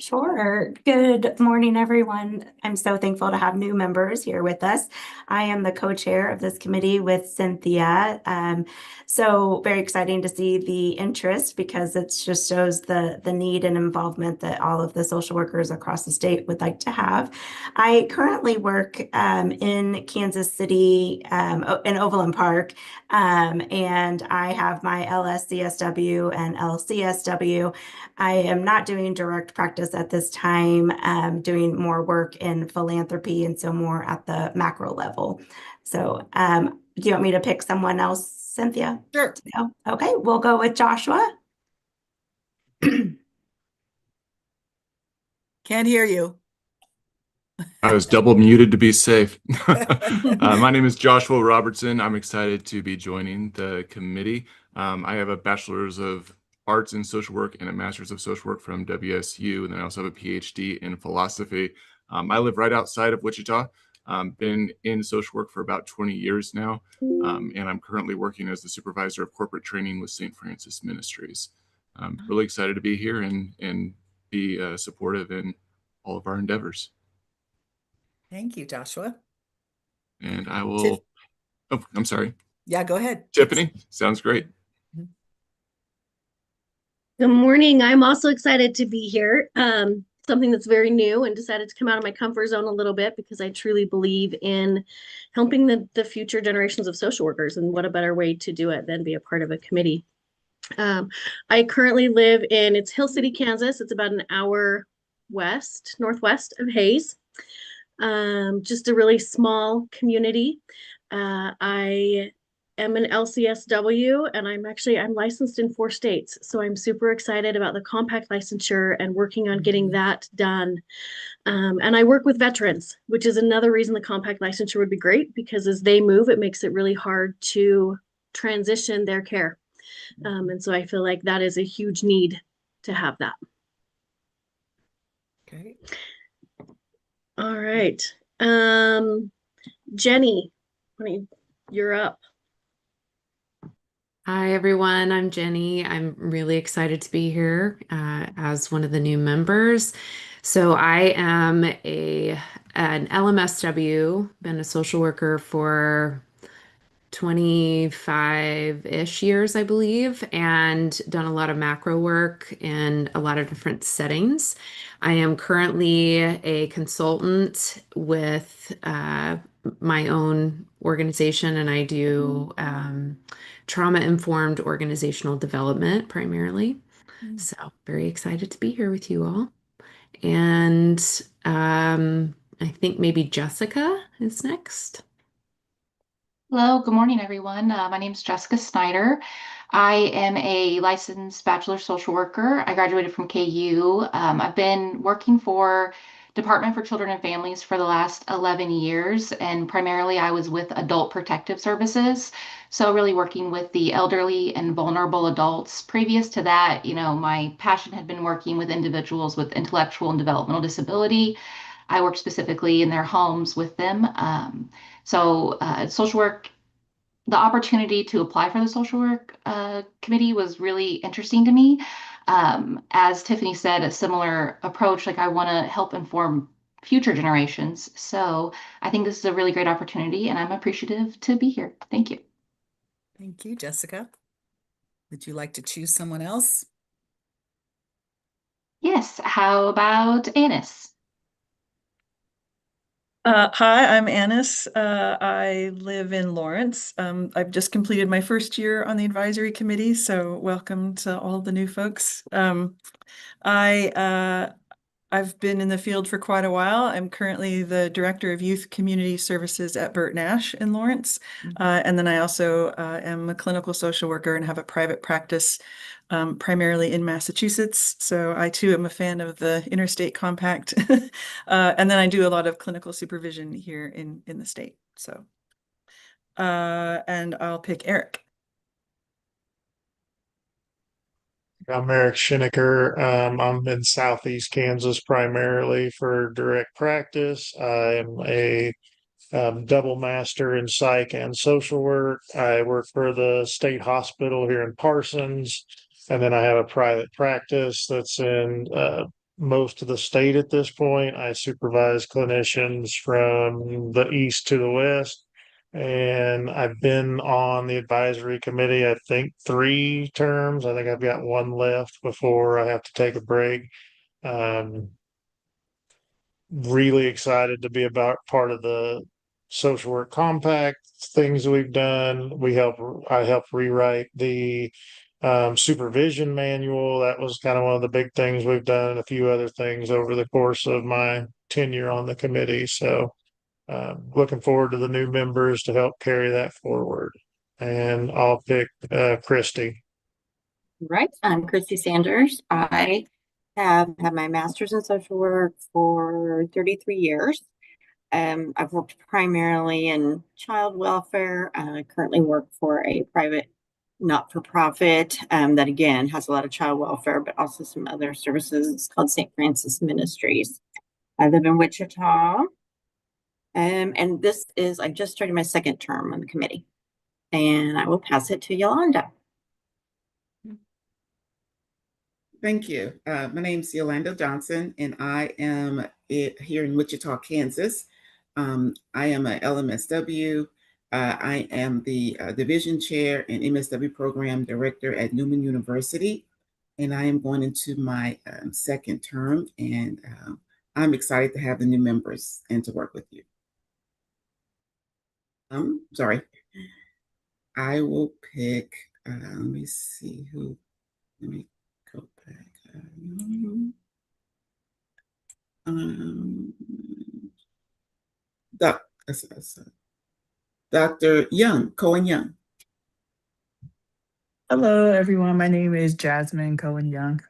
Sure. Good morning, everyone. I'm so thankful to have new members here with us. I am the co-chair of this committee with Cynthia. So very exciting to see the interest because it just shows the need and involvement that all of the social workers across the state would like to have. I currently work in Kansas City, in Overland Park, and I have my LSCSW and LCSW. I am not doing direct practice at this time, doing more work in philanthropy and so more at the macro level. So do you want me to pick someone else, Cynthia? Sure. Okay, we'll go with Joshua. Can't hear you. I was double muted to be safe. My name is Joshua Robertson. I'm excited to be joining the committee. I have a bachelor's of arts in social work and a master's of social work from WSU, and then I also have a PhD in philosophy. I live right outside of Wichita. Been in social work for about 20 years now, and I'm currently working as the supervisor of corporate training with St. Francis Ministries. I'm really excited to be here and be supportive in all of our endeavors. Thank you, Joshua. And I will, oh, I'm sorry. Yeah, go ahead. Tiffany, sounds great. Good morning. I'm also excited to be here. Something that's very new, and decided to come out of my comfort zone a little bit because I truly believe in helping the future generations of social workers, and what a better way to do it than be a part of a committee. I currently live it's Hill City, Kansas. It's about an hour northwest of Hayes. Just a really small community. I am an LCSW, and I'm licensed in 4 states. So I'm super excited about the compact licensure and working on getting that done. And I work with veterans, which is another reason the compact licensure would be great, because as they move, it makes it really hard to transition their care. And so I feel like that is a huge need to have that. Okay. All right. Jenny, you're up. Hi, everyone. I'm Jenny. I'm really excited to be here as one of the new members. So I am an LMSW, been a social worker for 25-ish years, I believe, and done a lot of macro work in a lot of different settings. I am currently a consultant with my own organization, and I do trauma-informed organizational development primarily. So very excited to be here with you all. And I think maybe Jessica is next. Hello, good morning, everyone. My name is Jessica Snyder. I am a licensed bachelor social worker. I graduated from KU. I've been working for Department for Children and Families for the last 11 years, and primarily I was with Adult Protective Services. So really working with the elderly and vulnerable adults. Previous to that, my passion had been working with individuals with intellectual and developmental disability. I work specifically in their homes with them. Social work, the opportunity to apply for the social work committee was really interesting to me. As Tiffany said, a similar approach, like I want to help inform future generations. So I think this is a really great opportunity and I'm appreciative to be here. Thank you. Thank you, Jessica. Would you like to choose someone else? Yes. How about Annis? Hi, I'm Annis. I live in Lawrence. I've just completed my first year on the advisory committee, so welcome to all the new folks. I've been in the field for quite a while. I'm currently the Director of Youth Community Services at Burt Nash in Lawrence. And then I also am a clinical social worker and have a private practice primarily in Massachusetts. So I too am a fan of the interstate compact. And then I do a lot of clinical supervision here in the state. So, and I'll pick Eric. I'm Eric Schenecker. I'm in Southeast Kansas primarily for direct practice. I am a double master in psych and social work. I work for the state hospital here in Parsons, and then I have a private practice that's in most of the state at this point. I supervise clinicians from the east to the west. And I've been on the advisory committee, I think 3 terms. I think I've got one left before I have to take a break. Really excited to be about part of the social work compact things we've done. I helped rewrite the supervision manual. That was kind of one of the big things we've done, and a few other things over the course of my tenure on the committee. So looking forward to the new members to help carry that forward. And I'll pick Christy. Right. I'm Christy Sanders. I have had my master's in social work for 33 years. I've worked primarily in child welfare. I currently work for a private not-for-profit that again has a lot of child welfare, but also some other services. It's called St. Francis Ministries. I live in Wichita. And I just started my 2nd term on the committee. And I will pass it to Yolanda. Thank you. My name is Yolanda Johnson, and I am here in Wichita, Kansas. I am a LMSW. I am the division chair and MSW program director at Newman University, and I am going into my 2nd term, and I'm excited to have the new members and to work with you. Sorry. I will pick, let me see who, let me go back. Dr. Young, Cohen Young. Hello, everyone. My name is Jasmine Cohen Young.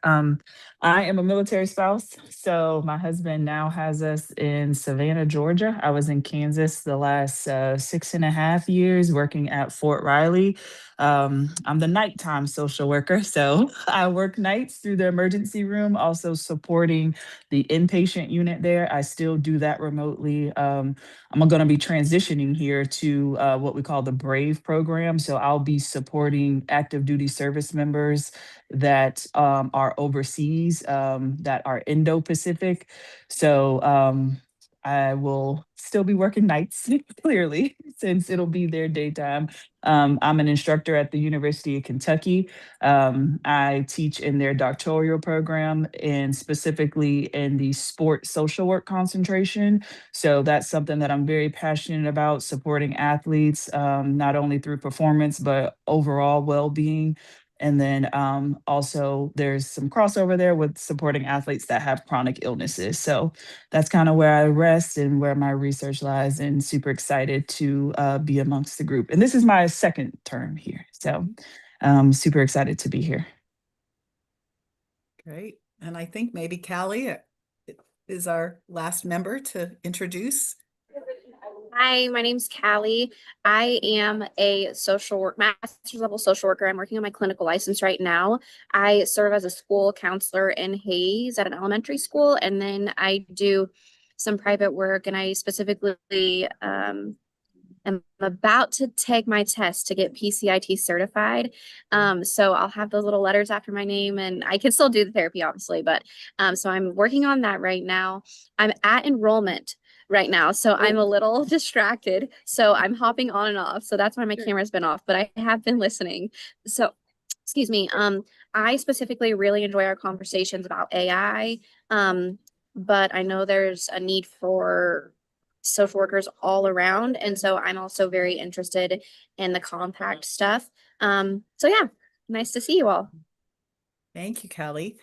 I am a military spouse, so my husband now has us in Savannah, Georgia. I was in Kansas the last 6.5 years working at Fort Riley. I'm the nighttime social worker, so I work nights through the emergency room, also supporting the inpatient unit there. I still do that remotely. I'm going to be transitioning here to what we call the BRAVE program. So I'll be supporting active duty service members that are overseas, that are Indo-Pacific. So I will still be working nights, clearly, since it'll be their daytime. I'm an instructor at the University of Kentucky. I teach in their doctoral program and specifically in the sport social work concentration. So that's something that I'm very passionate about, supporting athletes, not only through performance, but overall well-being. And then also there's some crossover there with supporting athletes that have chronic illnesses. So that's kind of where I rest and where my research lies, and super excited to be amongst the group. And this is my 2nd term here. So super excited to be here. Great. And I think maybe Callie is our last member to introduce. Hi, my name's Callie. I am a master's level social worker. I'm working on my clinical license right now. I serve as a school counselor in Hayes at an elementary school, and then I do some private work, and I specifically am about to take my test to get PCIT certified. So I'll have those little letters after my name, and I can still do the therapy, obviously, but so I'm working on that right now. I'm at enrollment right now, so I'm a little distracted. So I'm hopping on and off. So that's why my camera's been off, but I have been listening. So excuse me. I specifically really enjoy our conversations about AI. But I know there's a need for social workers all around. And so I'm also very interested in the compact stuff. So yeah, nice to see you all. Thank you, Kelly.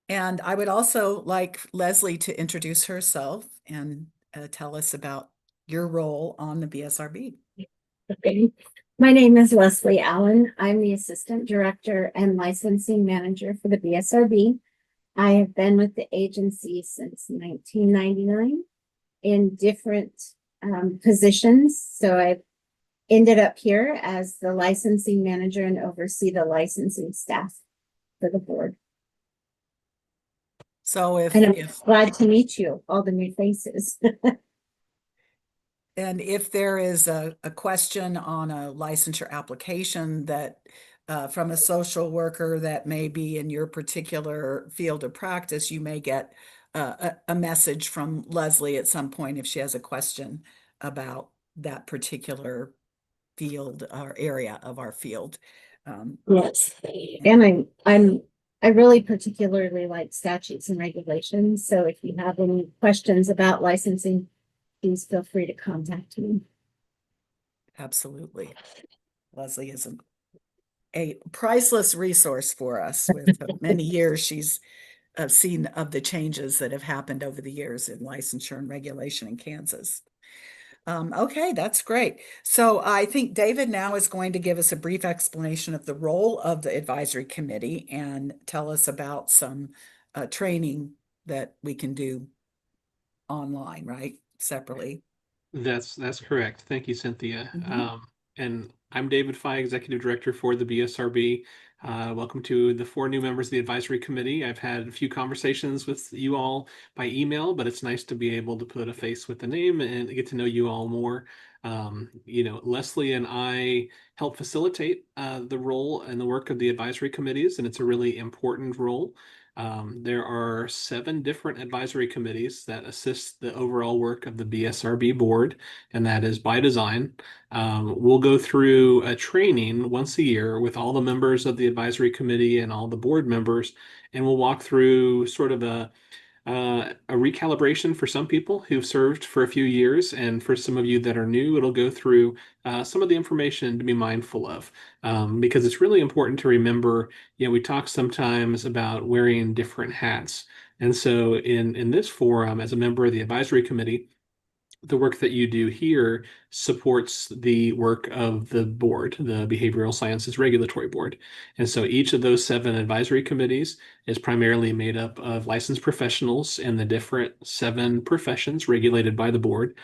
And I would also like Leslie to introduce herself and tell us about your role on the BSRB. Okay. My name is Leslie Allen. I'm the Assistant Director and Licensing Manager for the BSRB. I have been with the agency since 1999 in different positions. So I've ended up here as the licensing manager and oversee the licensing staff for the board. So And I'm glad to meet you, all the new faces. And if there is a question on a licensure application that from a social worker that may be in your particular field of practice, you may get a message from Leslie at some point if she has a question about that particular field or area of our field. Yes, and I really particularly like statutes and regulations. So if you have any questions about licensing, please feel free to contact me. Absolutely. Leslie is a priceless resource for us. With many years, she's seen of the changes that have happened over the years in licensure and regulation in Kansas. Okay, that's great. So I think David now is going to give us a brief explanation of the role of the advisory committee and tell us about some training that we can do online, right? Separately. That's correct. Thank you, Cynthia. And I'm David Fye, Executive Director for the BSRB. Welcome to the 4 new members of the advisory committee. I've had a few conversations with you all by email, but it's nice to be able to put a face with the name and get to know you all more. Leslie and I help facilitate the role and the work of the advisory committees, and it's a really important role. There are 7 different advisory committees that assist the overall work of the BSRB board, and that is by design. We'll go through a training once a year with all the members of the advisory committee and all the board members, and we'll walk through sort of a recalibration for some people who've served for a few years, and for some of you that are new, it'll go through some of the information to be mindful of, because it's really important to remember, we talk sometimes about wearing different hats. And so in this forum, as a member of the advisory committee, the work that you do here supports the work of the board, the Behavioral Sciences Regulatory Board. And so each of those 7 advisory committees is primarily made up of licensed professionals in the different 7 professions regulated by the board.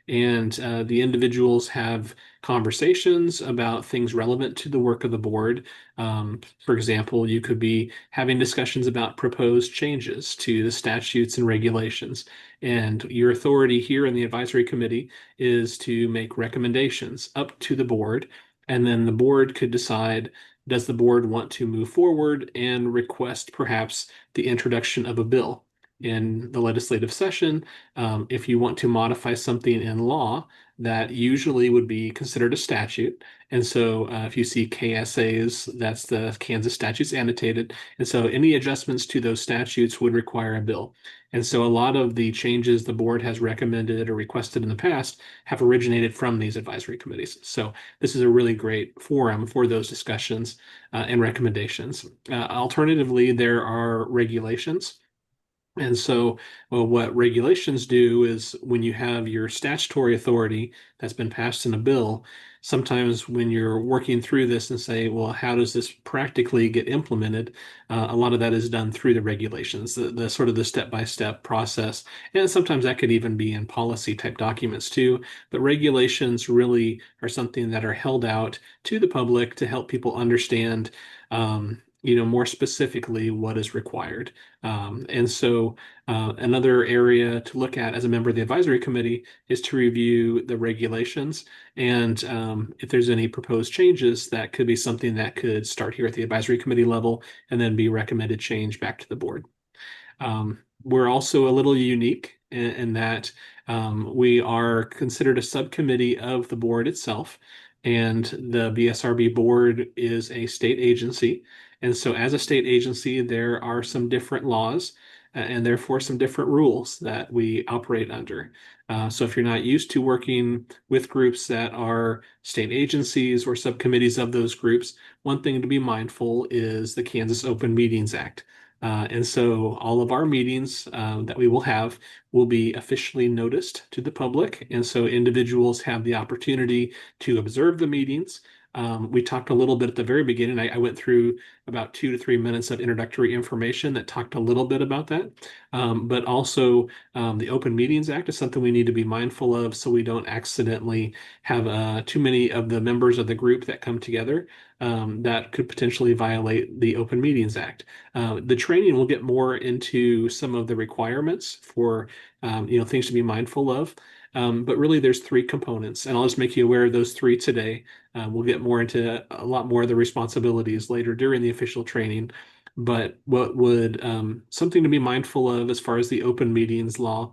And the individuals have conversations about things relevant to the work of the board. For example, you could be having discussions about proposed changes to the statutes and regulations. And your authority here in the advisory committee is to make recommendations up to the board. And then the board could decide, does the board want to move forward and request perhaps the introduction of a bill in the legislative session? If you want to modify something in law, that usually would be considered a statute. And so if you see KSAs, that's the Kansas statutes annotated. And so any adjustments to those statutes would require a bill. And so a lot of the changes the board has recommended or requested in the past have originated from these advisory committees. So this is a really great forum for those discussions and recommendations. Alternatively, there are regulations. And so, what regulations do is when you have your statutory authority that's been passed in a bill, sometimes when you're working through this and say, well, how does this practically get implemented? A lot of that is done through the regulations, the sort of the step-by-step process. And sometimes that could even be in policy type documents too. But regulations really are something that are held out to the public to help people understand more specifically what is required. And so another area to look at as a member of the advisory committee is to review the regulations. And if there's any proposed changes, that could be something that could start here at the advisory committee level and then be recommended change back to the board. We're also a little unique in that we are considered a subcommittee of the board itself, and the BSRB board is a state agency. And so, as a state agency, there are some different laws and therefore some different rules that we operate under. So, if you're not used to working with groups that are state agencies or subcommittees of those groups, one thing to be mindful is the Kansas Open Meetings Act. And so all of our meetings that we will have will be officially noticed to the public. And so individuals have the opportunity to observe the meetings. We talked a little bit at the very beginning. I went through about 2 to 3 minutes of introductory information that talked a little bit about that. But also the Open Meetings Act is something we need to be mindful of so we don't accidentally have too many of the members of the group that come together that could potentially violate the Open Meetings Act. The training will get more into some of the requirements for things to be mindful of. But really, there's three components, and I'll just make you aware of those three today. We'll get more into a lot more of the responsibilities later during the official training. But what would something to be mindful of as far as the open meetings law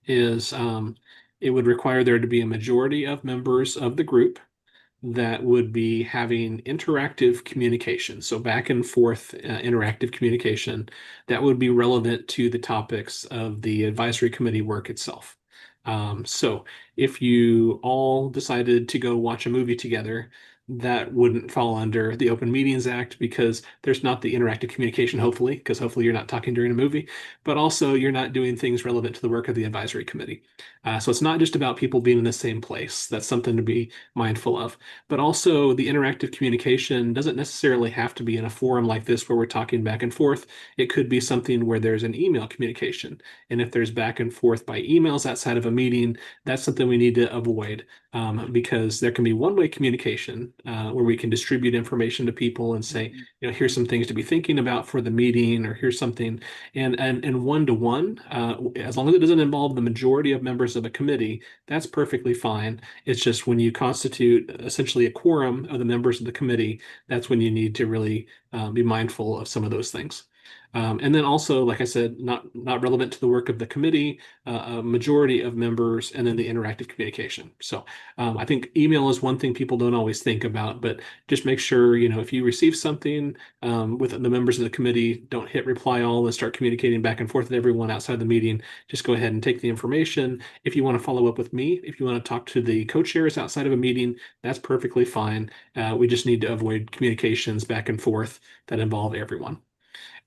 is it would require there to be a majority of members of the group that would be having interactive communication. So back and forth interactive communication that would be relevant to the topics of the advisory committee work itself. So if you all decided to go watch a movie together, that wouldn't fall under the Open Meetings Act because there's not the interactive communication, hopefully, because hopefully you're not talking during a movie, but also you're not doing things relevant to the work of the advisory committee. So it's not just about people being in the same place. That's something to be mindful of. But also the interactive communication doesn't necessarily have to be in a forum like this where we're talking back and forth. It could be something where there's an email communication. And if there's back and forth by emails outside of a meeting, that's something we need to avoid because there can be one-way communication where we can distribute information to people and say, here's some things to be thinking about for the meeting, or here's something. And one-to-one, as long as it doesn't involve the majority of members of a committee, that's perfectly fine. It's just when you constitute essentially a quorum of the members of the committee, that's when you need to really be mindful of some of those things. And then also, like I said, not relevant to the work of the committee, a majority of members, and then the interactive communication. So I think email is one thing people don't always think about, but just make sure, if you receive something with the members of the committee, don't hit reply all and start communicating back and forth with everyone outside the meeting. Just go ahead and take the information. If you want to follow up with me, if you want to talk to the co-chairs outside of a meeting, that's perfectly fine. We just need to avoid communications back and forth that involve everyone.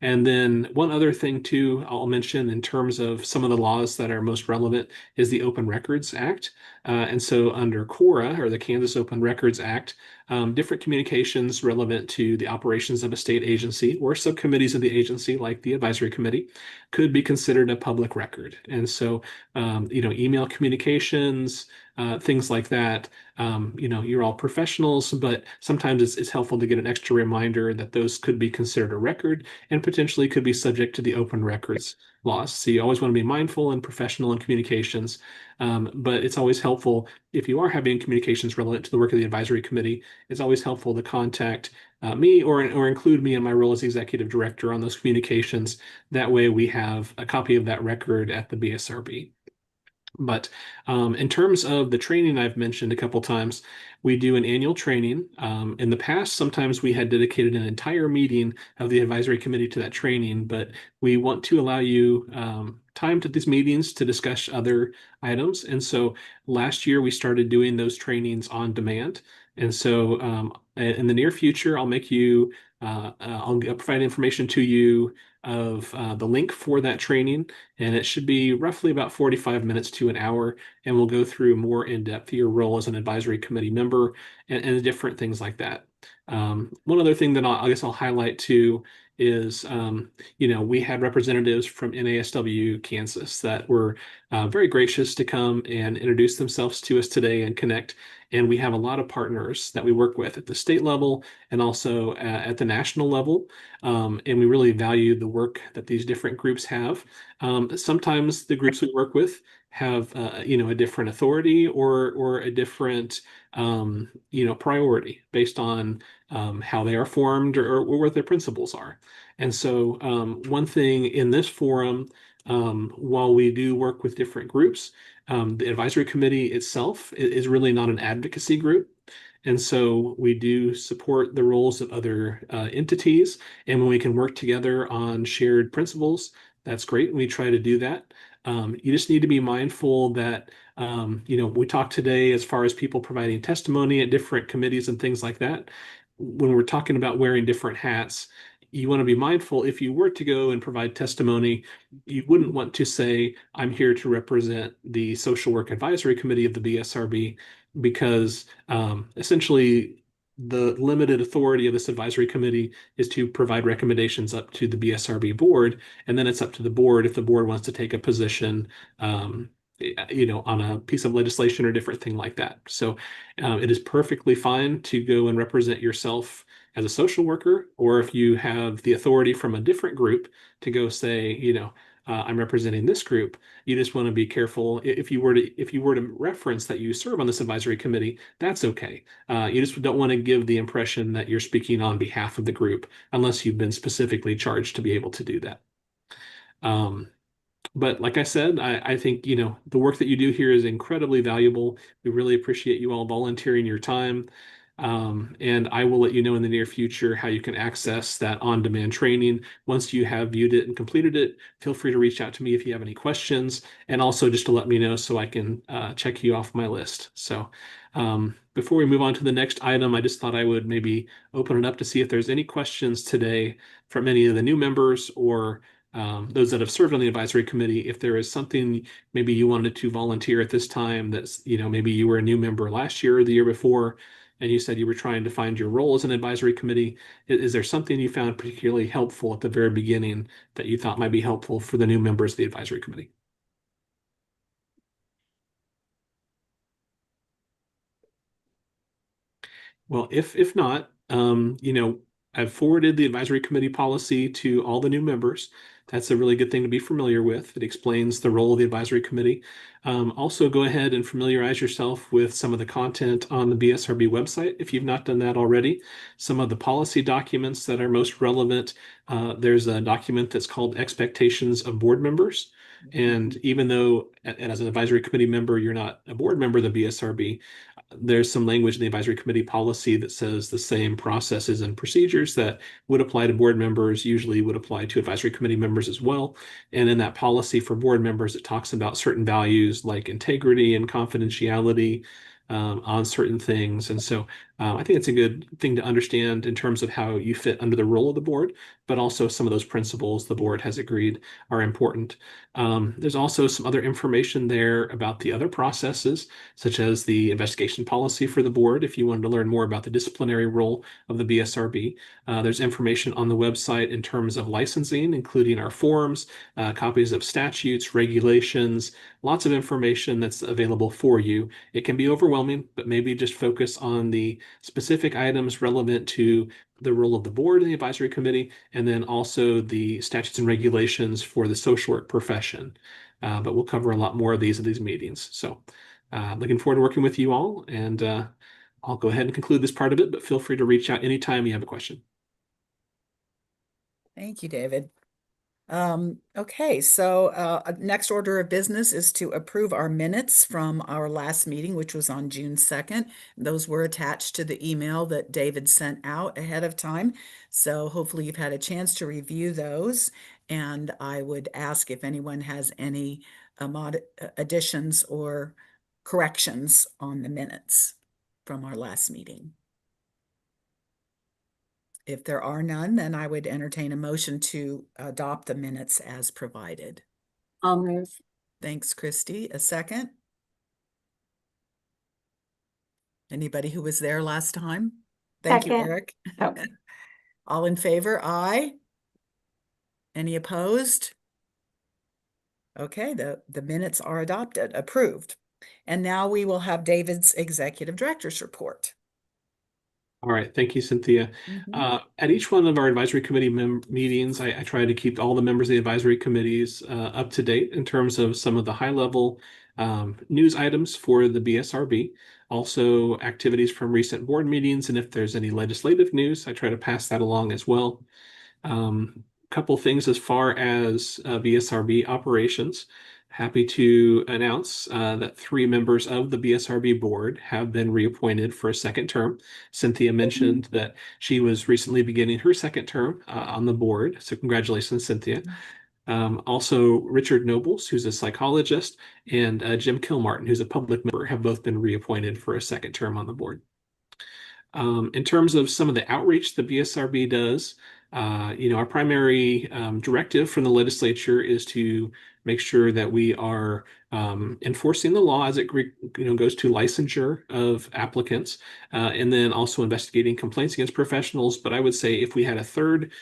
And then one other thing too, I'll mention in terms of some of the laws that are most relevant is the Open Records Act. And so under KORA, or the Kansas Open Records Act, different communications relevant to the operations of a state agency or subcommittees of the agency, like the advisory committee, could be considered a public record. And so, email communications, things like that, you're all professionals, but sometimes it's helpful to get an extra reminder that those could be considered a record and potentially could be subject to the open records laws. So you always want to be mindful and professional in communications, but it's always helpful if you are having communications relevant to the work of the advisory committee. It's always helpful to contact me or include me in my role as executive director on those communications. That way we have a copy of that record at the BSRB. But in terms of the training I've mentioned a couple times, we do an annual training. In the past, sometimes we had dedicated an entire meeting of the advisory committee to that training, but we want to allow you time to these meetings to discuss other items. And so last year we started doing those trainings on demand. And so in the near future, I'll provide information to you of the link for that training, and it should be roughly about 45 minutes to an hour, and we'll go through more in depth your role as an advisory committee member and different things like that. One other thing that I guess I'll highlight too is, we had representatives from NASW Kansas that were very gracious to come and introduce themselves to us today and connect. And we have a lot of partners that we work with at the state level and also at the national level. And we really value the work that these different groups have. Sometimes the groups we work with have a different authority or a different priority based on how they are formed or what their principles are. And so one thing in this forum, while we do work with different groups, the advisory committee itself is really not an advocacy group. And so we do support the roles of other entities. And when we can work together on shared principles, that's great. We try to do that. You just need to be mindful that, we talked today as far as people providing testimony at different committees and things like that. When we're talking about wearing different hats, you want to be mindful if you were to go and provide testimony, you wouldn't want to say, I'm here to represent the Social Work Advisory Committee of the BSRB, because essentially the limited authority of this advisory committee is to provide recommendations up to the BSRB board, and then it's up to the board if the board wants to take a position on a piece of legislation or different thing like that. So it is perfectly fine to go and represent yourself as a social worker, or if you have the authority from a different group to go say, I'm representing this group. You just want to be careful. If you were to reference that you serve on this advisory committee, that's okay. You just don't want to give the impression that you're speaking on behalf of the group unless you've been specifically charged to be able to do that. But like I said, I think, the work that you do here is incredibly valuable. We really appreciate you all volunteering your time. And I will let you know in the near future how you can access that on-demand training. Once you have viewed it and completed it, feel free to reach out to me if you have any questions, and also just to let me know so I can check you off my list. So before we move on to the next item, I just thought I would maybe open it up to see if there's any questions today from any of the new members or those that have served on the advisory committee. If there is something maybe you wanted to volunteer at this time, that's, maybe you were a new member last year or the year before, and you said you were trying to find your role as an advisory committee. Is there something you found particularly helpful at the very beginning that you thought might be helpful for the new members of the advisory committee? Well, if not, I've forwarded the advisory committee policy to all the new members. That's a really good thing to be familiar with. It explains the role of the advisory committee. Also, go ahead and familiarize yourself with some of the content on the BSRB website if you've not done that already. Some of the policy documents that are most relevant. There's a document that's called Expectations of Board Members. And even though, as an advisory committee member, you're not a board member of the BSRB, there's some language in the advisory committee policy that says the same processes and procedures that would apply to board members usually would apply to advisory committee members as well. And in that policy for board members, it talks about certain values like integrity and confidentiality on certain things. And so I think it's a good thing to understand in terms of how you fit under the role of the board, but also some of those principles the board has agreed are important. There's also some other information there about the other processes, such as the investigation policy for the board. If you wanted to learn more about the disciplinary role of the BSRB, there's information on the website in terms of licensing, including our forms, copies of statutes, regulations, lots of information that's available for you. It can be overwhelming, but maybe just focus on the specific items relevant to the role of the board and the advisory committee, and then also the statutes and regulations for the social work profession. But we'll cover a lot more of these at these meetings. So looking forward to working with you all, and I'll go ahead and conclude this part of it, but feel free to reach out anytime you have a question. Thank you, David. Okay, so next order of business is to approve our minutes from our last meeting, which was on June 2nd. Those were attached to the email that David sent out ahead of time. So hopefully you've had a chance to review those. And I would ask if anyone has any additions or corrections on the minutes from our last meeting. If there are none, then I would entertain a motion to adopt the minutes as provided. I'll move. Thanks, Christy. A second? Anybody who was there last time? Thank you, Second. Eric. Oh. All in favor? Aye. Any opposed? Okay, the minutes are adopted, approved. And now we will have David's executive director's report. All right, thank you, Cynthia. At each one of our advisory committee meetings, I try to keep all the members of the advisory committees up to date in terms of some of the high-level news items for the BSRB, also activities from recent board meetings, and if there's any legislative news, I try to pass that along as well. Couple things as far as BSRB operations. Happy to announce that 3 members of the BSRB board have been reappointed for a second term. Cynthia mentioned that she was recently beginning her second term on the board, so congratulations, Cynthia. Also, Richard Nobles, who's a psychologist, and Jim Kilmartin, who's a public member, have both been reappointed for a second term on the board. In terms of some of the outreach the BSRB does, our primary directive from the legislature is to make sure that we are enforcing the law as it goes to licensure of applicants, and then also investigating complaints against professionals. But I would say if we had a third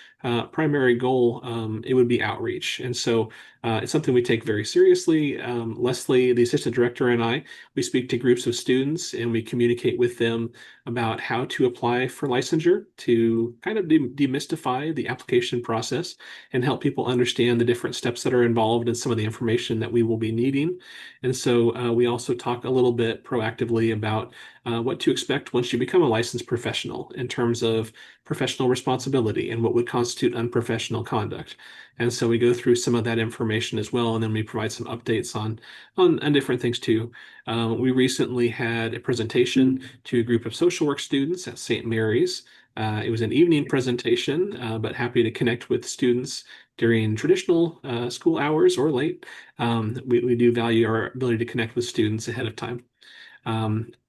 primary goal, it would be outreach. And so it's something we take very seriously. Leslie, the assistant director, and I, we speak to groups of students and we communicate with them about how to apply for licensure to kind of demystify the application process and help people understand the different steps that are involved and some of the information that we will be needing. And so we also talk a little bit proactively about what to expect once you become a licensed professional in terms of professional responsibility and what would constitute unprofessional conduct. And so we go through some of that information as well, and then we provide some updates on different things too. We recently had a presentation to a group of social work students at St. Mary's. It was an evening presentation, but happy to connect with students during traditional school hours or late. We do value our ability to connect with students ahead of time.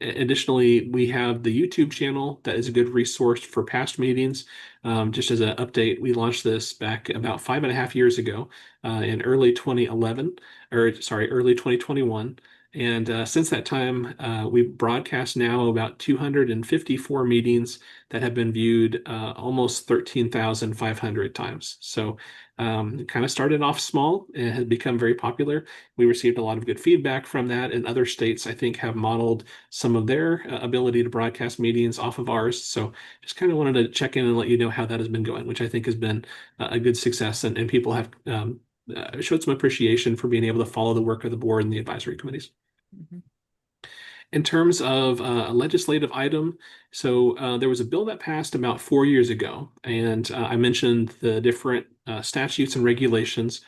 Additionally, we have the YouTube channel that is a good resource for past meetings. Just as an update, we launched this back about 5.5 years ago in early 2011, early 2021. And since that time, we've broadcast now about 254 meetings that have been viewed almost 13,500 times. So kind of started off small and has become very popular. We received a lot of good feedback from that, and other states, I think, have modeled some of their ability to broadcast meetings off of ours. So just kind of wanted to check in and let you know how that has been going, which I think has been a good success, and people have showed some appreciation for being able to follow the work of the board and the advisory committees. In terms of a legislative item, so there was a bill that passed about 4 years ago, and I mentioned the different statutes and regulations.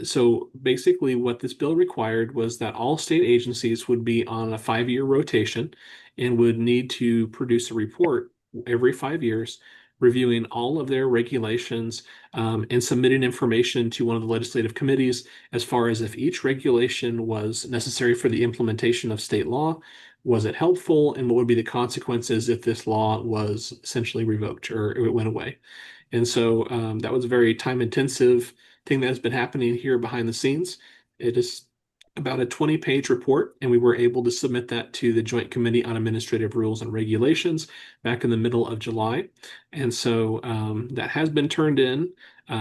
So basically what this bill required was that all state agencies would be on a 5-year rotation and would need to produce a report every 5 years, reviewing all of their regulations and submitting information to one of the legislative committees as far as if each regulation was necessary for the implementation of state law, was it helpful, and what would be the consequences if this law was essentially revoked or it went away. And so that was a very time-intensive thing that has been happening here behind the scenes. It is about a 20-page report, and we were able to submit that to the Joint Committee on Administrative Rules and Regulations back in the middle of July. And so that has been turned in.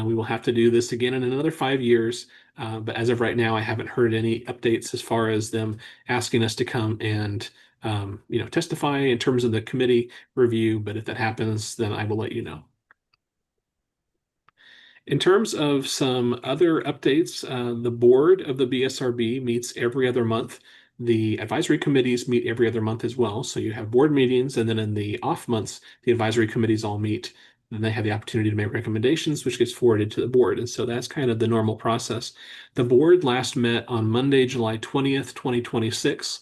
We will have to do this again in another 5 years. But as of right now, I haven't heard any updates as far as them asking us to come and testify in terms of the committee review. But if that happens, then I will let you know. In terms of some other updates, the board of the BSRB meets every other month. The advisory committees meet every other month as well. So you have board meetings, and then in the off months, the advisory committees all meet. And they have the opportunity to make recommendations, which gets forwarded to the board. And so that's kind of the normal process. The board last met on Monday, July 20th, 2026.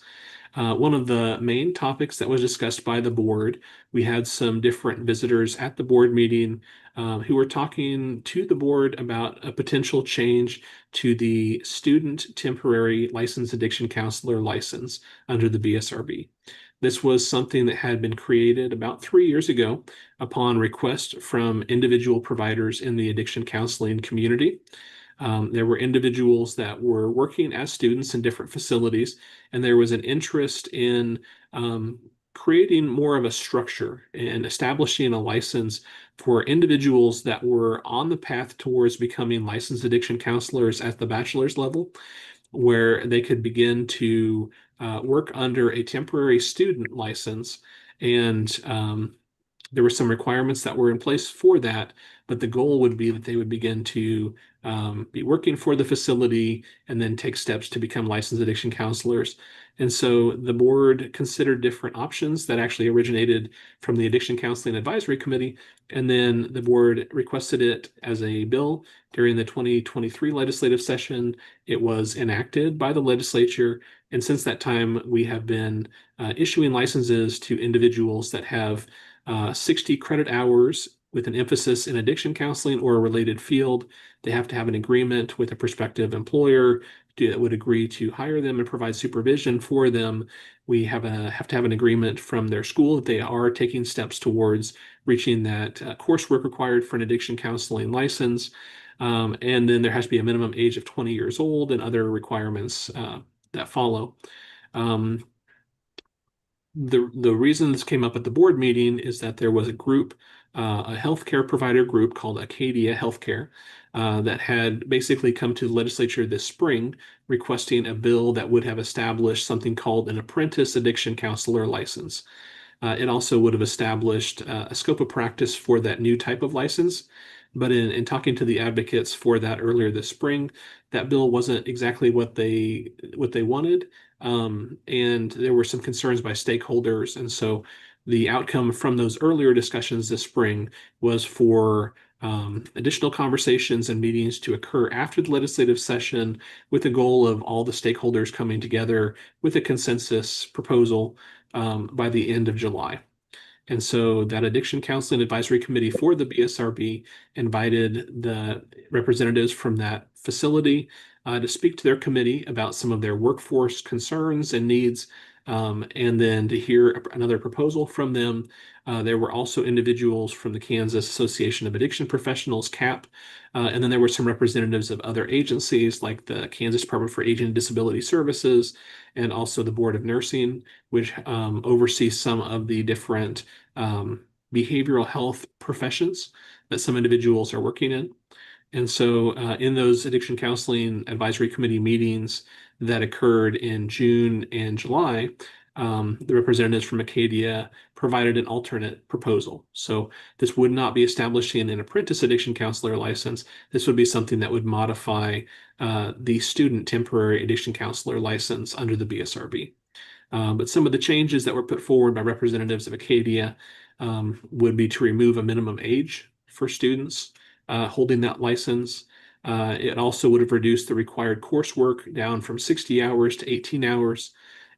One of the main topics that was discussed by the board, we had some different visitors at the board meeting who were talking to the board about a potential change to the student temporary licensed addiction counselor license under the BSRB. This was something that had been created about 3 years ago upon request from individual providers in the addiction counseling community. There were individuals that were working as students in different facilities, and there was an interest in creating more of a structure and establishing a license for individuals that were on the path towards becoming licensed addiction counselors at the bachelor's level, where they could begin to work under a temporary student license. And there were some requirements that were in place for that, but the goal would be that they would begin to be working for the facility and then take steps to become licensed addiction counselors. And so the board considered different options that actually originated from the Addiction Counseling Advisory Committee. And then the board requested it as a bill during the 2023 legislative session. It was enacted by the legislature. And since that time, we have been issuing licenses to individuals that have 60 credit hours with an emphasis in addiction counseling or a related field. They have to have an agreement with a prospective employer that would agree to hire them and provide supervision for them. We have to have an agreement from their school that they are taking steps towards reaching that coursework required for an addiction counseling license. And then there has to be a minimum age of 20 years old and other requirements that follow. The reason this came up at the board meeting is that there was a group, a healthcare provider group called Acadia Healthcare, that had basically come to the legislature this spring requesting a bill that would have established something called an apprentice addiction counselor license. It also would have established a scope of practice for that new type of license. But in talking to the advocates for that earlier this spring, that bill wasn't exactly what they wanted. And there were some concerns by stakeholders. And so the outcome from those earlier discussions this spring was for additional conversations and meetings to occur after the legislative session with the goal of all the stakeholders coming together with a consensus proposal by the end of July. And so that Addiction Counseling Advisory Committee for the BSRB invited the representatives from that facility to speak to their committee about some of their workforce concerns and needs, and then to hear another proposal from them. There were also individuals from the Kansas Association of Addiction Professionals, CAP, and then there were some representatives of other agencies like the Kansas Department for Aging and Disability Services and also the Board of Nursing, which oversees some of the different behavioral health professions that some individuals are working in. And so in those addiction counseling advisory committee meetings that occurred in June and July, the representatives from Acadia provided an alternate proposal. So this would not be establishing an apprentice addiction counselor license. This would be something that would modify the student temporary addiction counselor license under the BSRB. But some of the changes that were put forward by representatives of Acadia would be to remove a minimum age for students holding that license. It also would have reduced the required coursework down from 60 hours to 18 hours,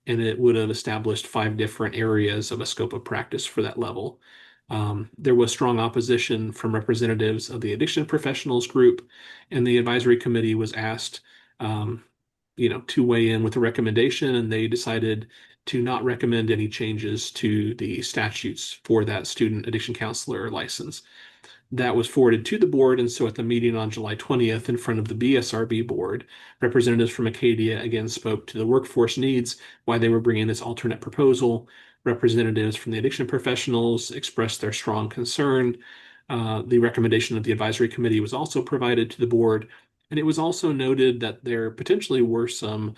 and it would have established 5 different areas of a scope of practice for that level. There was strong opposition from representatives of the addiction professionals group, and the advisory committee was asked to weigh in with a recommendation, and they decided to not recommend any changes to the statutes for that student addiction counselor license. That was forwarded to the board, and so at the meeting on July 20th in front of the BSRB board, representatives from Acadia again spoke to the workforce needs, why they were bringing this alternate proposal. Representatives from the addiction professionals expressed their strong concern. The recommendation of the advisory committee was also provided to the board, and it was also noted that there potentially were some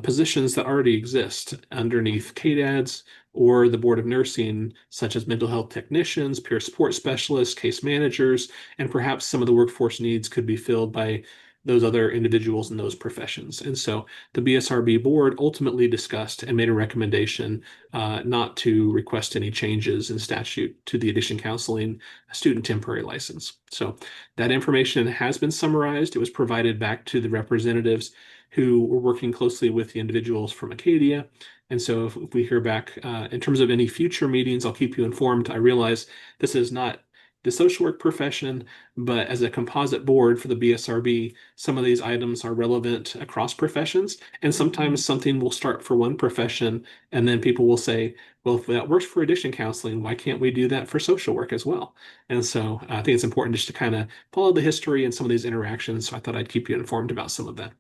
positions that already exist underneath KDADS or the Board of Nursing, such as mental health technicians, peer support specialists, case managers, and perhaps some of the workforce needs could be filled by those other individuals in those professions. And so the BSRB board ultimately discussed and made a recommendation not to request any changes in statute to the addiction counseling student temporary license. So that information has been summarized. It was provided back to the representatives who were working closely with the individuals from Acadia. And so if we hear back in terms of any future meetings, I'll keep you informed. I realize this is not the social work profession, but as a composite board for the BSRB, some of these items are relevant across professions. And sometimes something will start for one profession, and then people will say, well, if that works for addiction counseling, why can't we do that for social work as well? And so I think it's important just to kind of follow the history and some of these interactions. So I thought I'd keep you informed about some of that.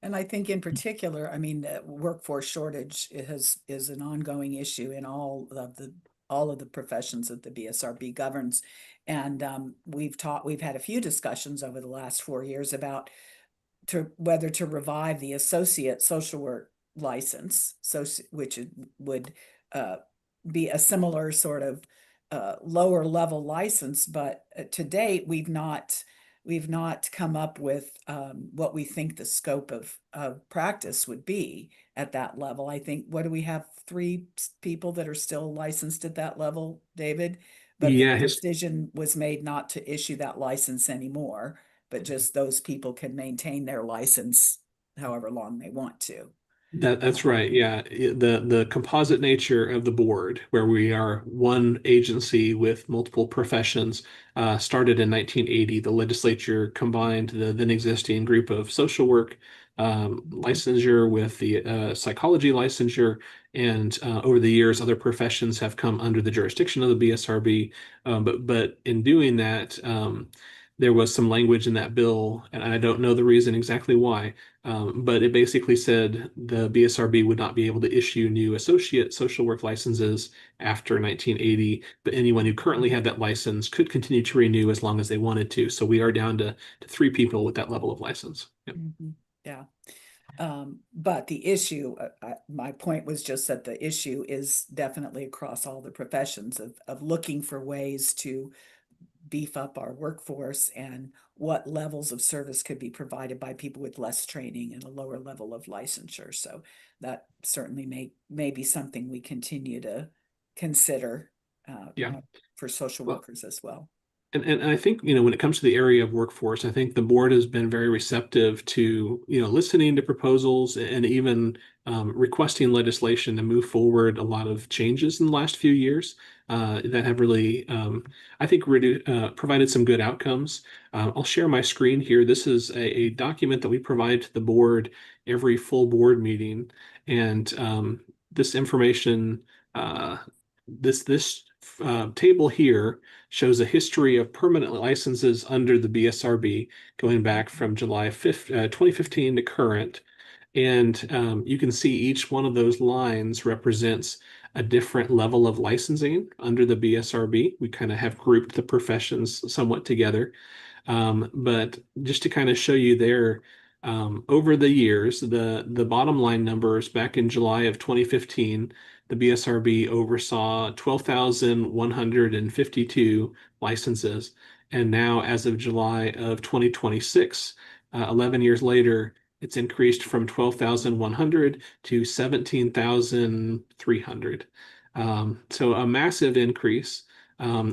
And I think in particular, I mean, workforce shortage is an ongoing issue in all of the professions that the BSRB governs. And we've had a few discussions over the last 4 years about whether to revive the associate social work license, so which would be a similar sort of lower level license, but to date we've not come up with what we think the scope of practice would be at that level. I think, what do we have, 3 people that are still licensed at that level, David? But the Yeah, decision was made not to issue that license anymore, but just those people can maintain their license however long they want to. that's right. Yeah. The composite nature of the board, where we are one agency with multiple professions, started in 1980. The legislature combined the then existing group of social work licensure with the psychology licensure, and over the years, other professions have come under the jurisdiction of the BSRB. But in doing that, there was some language in that bill, and I don't know the reason exactly why, but it basically said the BSRB would not be able to issue new associate social work licenses after 1980, but anyone who currently had that license could continue to renew as long as they wanted to. So we are down to 3 people with that level of license. Yep. Yeah. But the issue, my point was just that the issue is definitely across all the professions of looking for ways to beef up our workforce, and what levels of service could be provided by people with less training and a lower level of licensure. So that certainly may be something we continue to consider for social workers as well. And I think, when it comes to the area of workforce, I think the board has been very receptive to, listening to proposals and even requesting legislation to move forward a lot of changes in the last few years that have really, I think, provided some good outcomes. I'll share my screen here. This is a document that we provide to the board every full board meeting. And this information, this table here shows a history of permanent licenses under the BSRB going back from July 5th, 2015 to current. And you can see each one of those lines represents a different level of licensing under the BSRB. We kind of have grouped the professions somewhat together. But just to kind of show you there, over the years, the bottom line numbers back in July of 2015, the BSRB oversaw 12,152 licenses. And now, as of July of 2026, 11 years later, it's increased from 12,100 to 17,300. So a massive increase,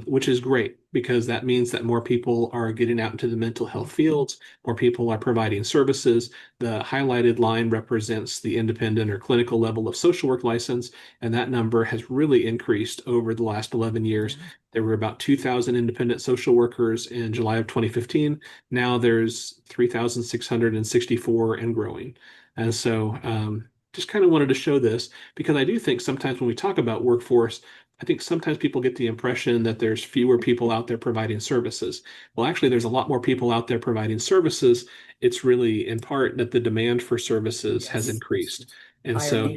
which is great, because that means that more people are getting out into the mental health fields, more people are providing services. The highlighted line represents the independent or clinical level of social work license, and that number has really increased over the last 11 years. There were about 2,000 independent social workers in July of 2015. Now there's 3,664 and growing. And so just kind of wanted to show this, because I do think sometimes when we talk about workforce, I think sometimes people get the impression that there's fewer people out there providing services. Well, actually, there's a lot more people out there providing services. It's really in part that the demand for services has increased. And so,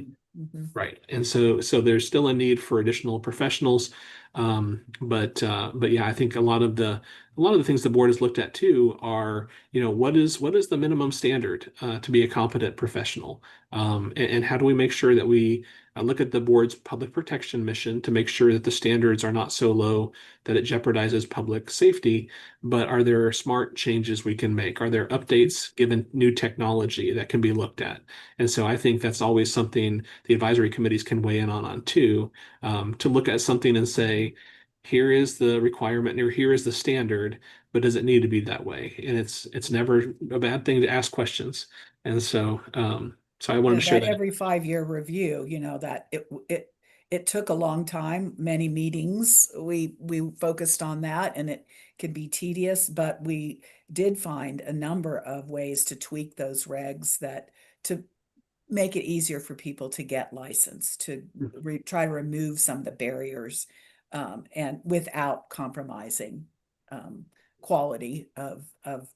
right. And so there's still a need for additional professionals. But yeah, I think a lot of the things the board has looked at too are, what is the minimum standard to be a competent professional? And how do we make sure that we look at the board's public protection mission to make sure that the standards are not so low that it jeopardizes public safety, but are there smart changes we can make? Are there updates given new technology that can be looked at? And so I think that's always something the advisory committees can weigh in on too, to look at something and say, here is the requirement, or here is the standard, but does it need to be that way? And it's never a bad thing to ask questions. And so I wanted to share that. Every 5-year review, that it took a long time, many meetings. We focused on that, and it can be tedious, but we did find a number of ways to tweak those regs to make it easier for people to get licensed, to try to remove some of the barriers, and without compromising quality of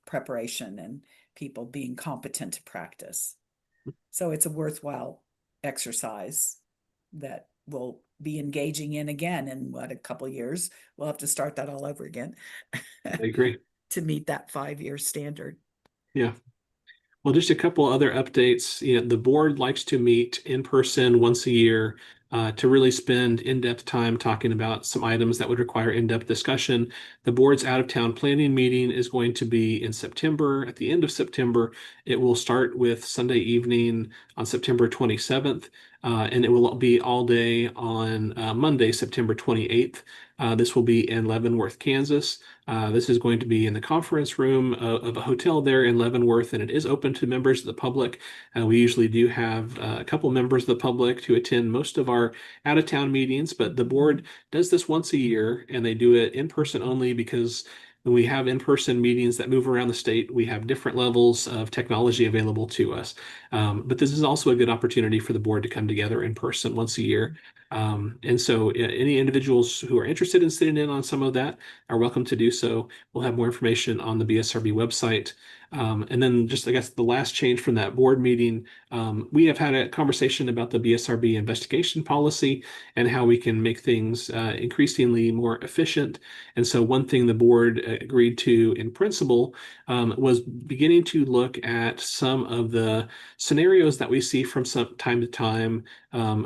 preparation and people being competent to practice. So it's a worthwhile exercise that we'll be engaging in again in a couple of years. We'll have to start that all over again. I agree. To meet that 5-year standard. Yeah. Well, just a couple other updates. The board likes to meet in person once a year to really spend in-depth time talking about some items that would require in-depth discussion. The board's out-of-town planning meeting is going to be in September, at the end of September. It will start with Sunday evening on September 27th, and it will be all day on Monday, September 28th. This will be in Leavenworth, Kansas. This is going to be in the conference room of a hotel there in Leavenworth, and it is open to members of the public. We usually do have a couple members of the public to attend most of our out-of-town meetings, but the board does this once a year, and they do it in person only because when we have in-person meetings that move around the state, we have different levels of technology available to us. But this is also a good opportunity for the board to come together in person once a year. And so any individuals who are interested in sitting in on some of that are welcome to do so. We'll have more information on the BSRB website. And then just, I guess, the last change from that board meeting, we have had a conversation about the BSRB investigation policy and how we can make things increasingly more efficient. And so one thing the board agreed to in principle was beginning to look at some of the scenarios that we see from some time to time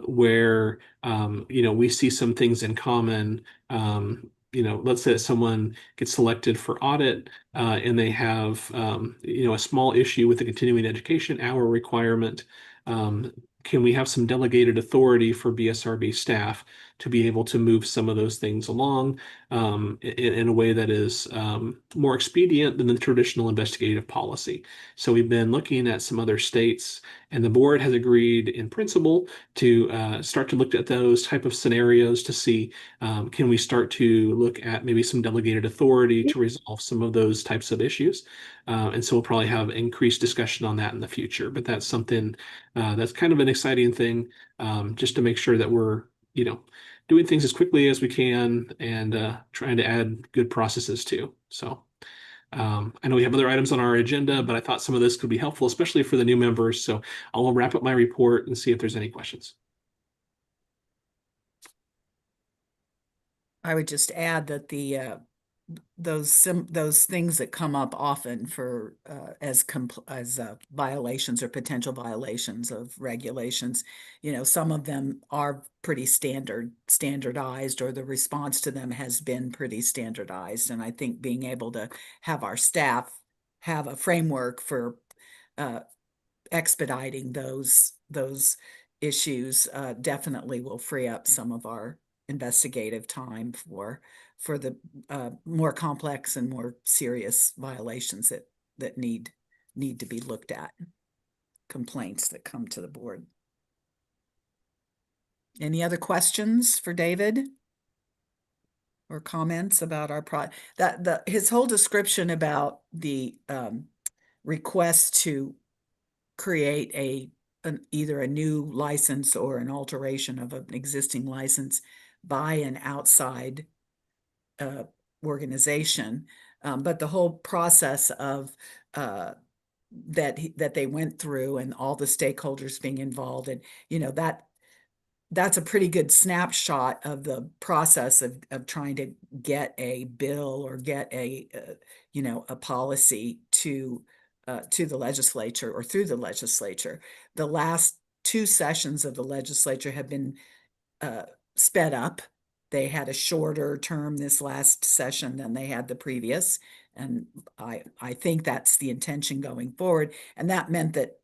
where we see some things in common. Let's say that someone gets selected for audit and they have, a small issue with the continuing education hour requirement. Can we have some delegated authority for BSRB staff to be able to move some of those things along in a way that is more expedient than the traditional investigative policy? So we've been looking at some other states, and the board has agreed in principle to start to look at those type of scenarios to see can we start to look at maybe some delegated authority to resolve some of those types of issues. And so we'll probably have increased discussion on that in the future. But that's something that's kind of an exciting thing, just to make sure that we're, doing things as quickly as we can and trying to add good processes too. So I know we have other items on our agenda, but I thought some of this could be helpful, especially for the new members. So I'll wrap up my report and see if there's any questions. I would just add that those things that come up often for as violations or potential violations of regulations, some of them are pretty standardized, or the response to them has been pretty standardized. And I think being able to have our staff have a framework for expediting those issues definitely will free up some of our investigative time for the more complex and more serious violations that need to be looked at, complaints that come to the board. Any other questions for David? Or comments about our his whole description about the request to create either a new license or an alteration of an existing license by an outside organization, but the whole process of that they went through and all the stakeholders being involved, and that's a pretty good snapshot of the process of trying to get a bill or get a policy to the legislature or through the legislature. The last two sessions of the legislature have been sped up. They had a shorter term this last session than they had the previous. And I think that's the intention going forward. And that meant that,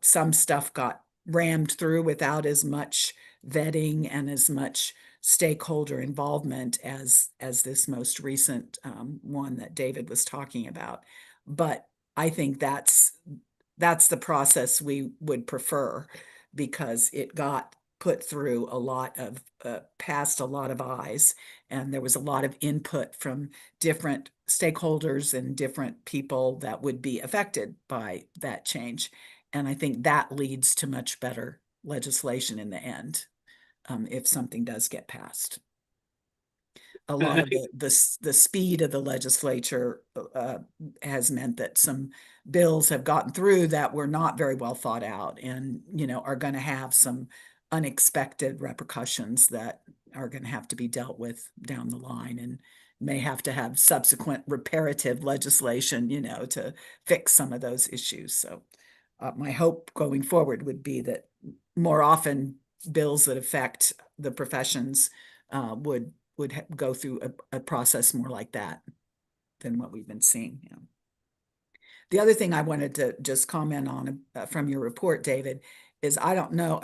some stuff got rammed through without as much vetting and as much stakeholder involvement as this most recent one that David was talking about. But I think that's the process we would prefer, because it got put through a lot of past a lot of eyes, and there was a lot of input from different stakeholders and different people that would be affected by that change. And I think that leads to much better legislation in the end, if something does get passed. A lot of the speed of the legislature has meant that some bills have gotten through that were not very well thought out, and are going to have some unexpected repercussions that are going to have to be dealt with down the line, and may have to have subsequent reparative legislation, to fix some of those issues. So my hope going forward would be that more often bills that affect the professions would go through a process more like that than what we've been seeing. You know. The other thing I wanted to just comment on from your report, David, is I don't know,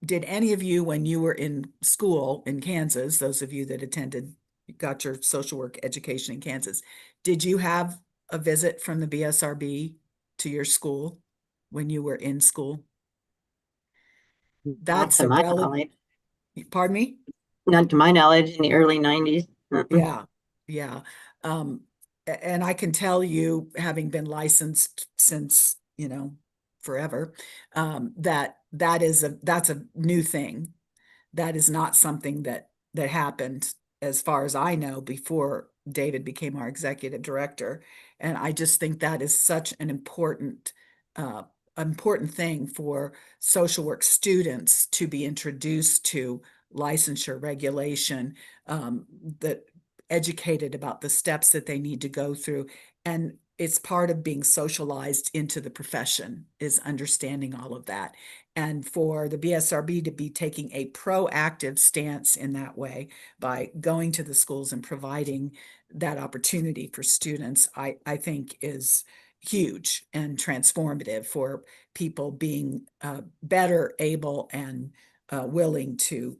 did any of you, when you were in school in Kansas, those of you that got your social work education in Kansas, did you have a visit from the BSRB to your school when you were in school? Not That's to a my relative, knowledge. pardon me? Not to my knowledge in the early 90s. Yeah, yeah. And I can tell you, having been licensed since, forever, that's a new thing. That is not something that happened, as far as I know, before David became our executive director. And I just think that is such an uh, important thing for social work students to be introduced to licensure regulation, that educated about the steps that they need to go through. And it's part of being socialized into the profession, is understanding all of that. And for the BSRB to be taking a proactive stance in that way by going to the schools and providing that opportunity for students, I think is huge and transformative for people being better able and willing to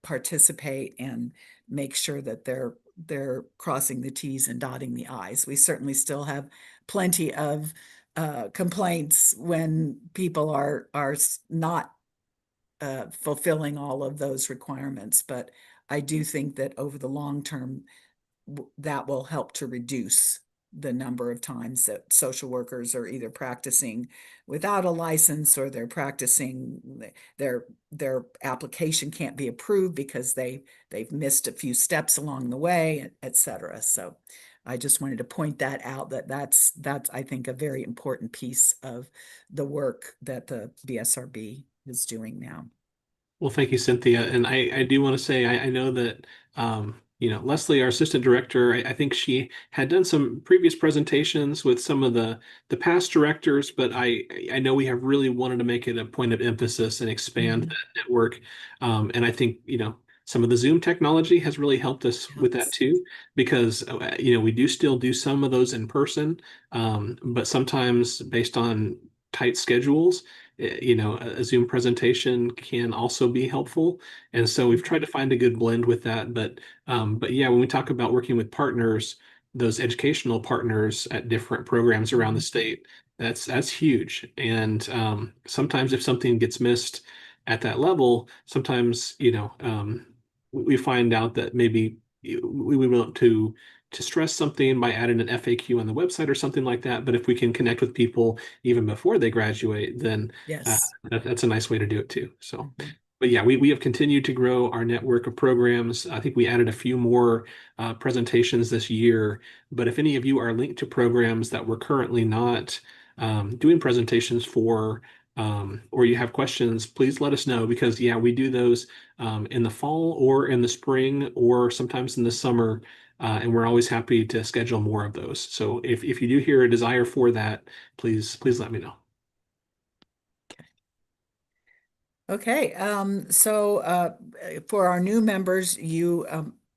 participate and make sure that they're crossing the T's and dotting the I's. We certainly still have plenty of complaints when people are not fulfilling all of those requirements, but I do think that over the long term, that will help to reduce the number of times that social workers are either practicing without a license, or they're practicing, their application can't be approved because they've missed a few steps along the way, et cetera. So I just wanted to point that out, that's I think a very important piece of the work that the BSRB is doing now. Well, thank you, Cynthia. And I do want to say I know that Leslie, our assistant director, I think she had done some previous presentations with some of the past directors, but I know we have really wanted to make it a point of emphasis and expand that network. And I think some of the Zoom technology has really helped us with that too, because we do still do some of those in person, but sometimes based on tight schedules, a Zoom presentation can also be helpful. And so we've tried to find a good blend with that. But yeah, when we talk about working with partners, those educational partners at different programs around the state, that's huge. And sometimes if something gets missed at that level, sometimes, we find out that maybe we want to stress something by adding an FAQ on the website or something like that. But if we can connect with people even before they graduate, then yes, that's a nice way to do it too. So, but yeah, we have continued to grow our network of programs. I think we added a few more presentations this year. But if any of you are linked to programs that we're currently not doing presentations for, or you have questions, please let us know, because yeah, we do those in the fall or in the spring or sometimes in the summer. And we're always happy to schedule more of those. So if you do hear a desire for that, please let me know. Okay, so for our new members, you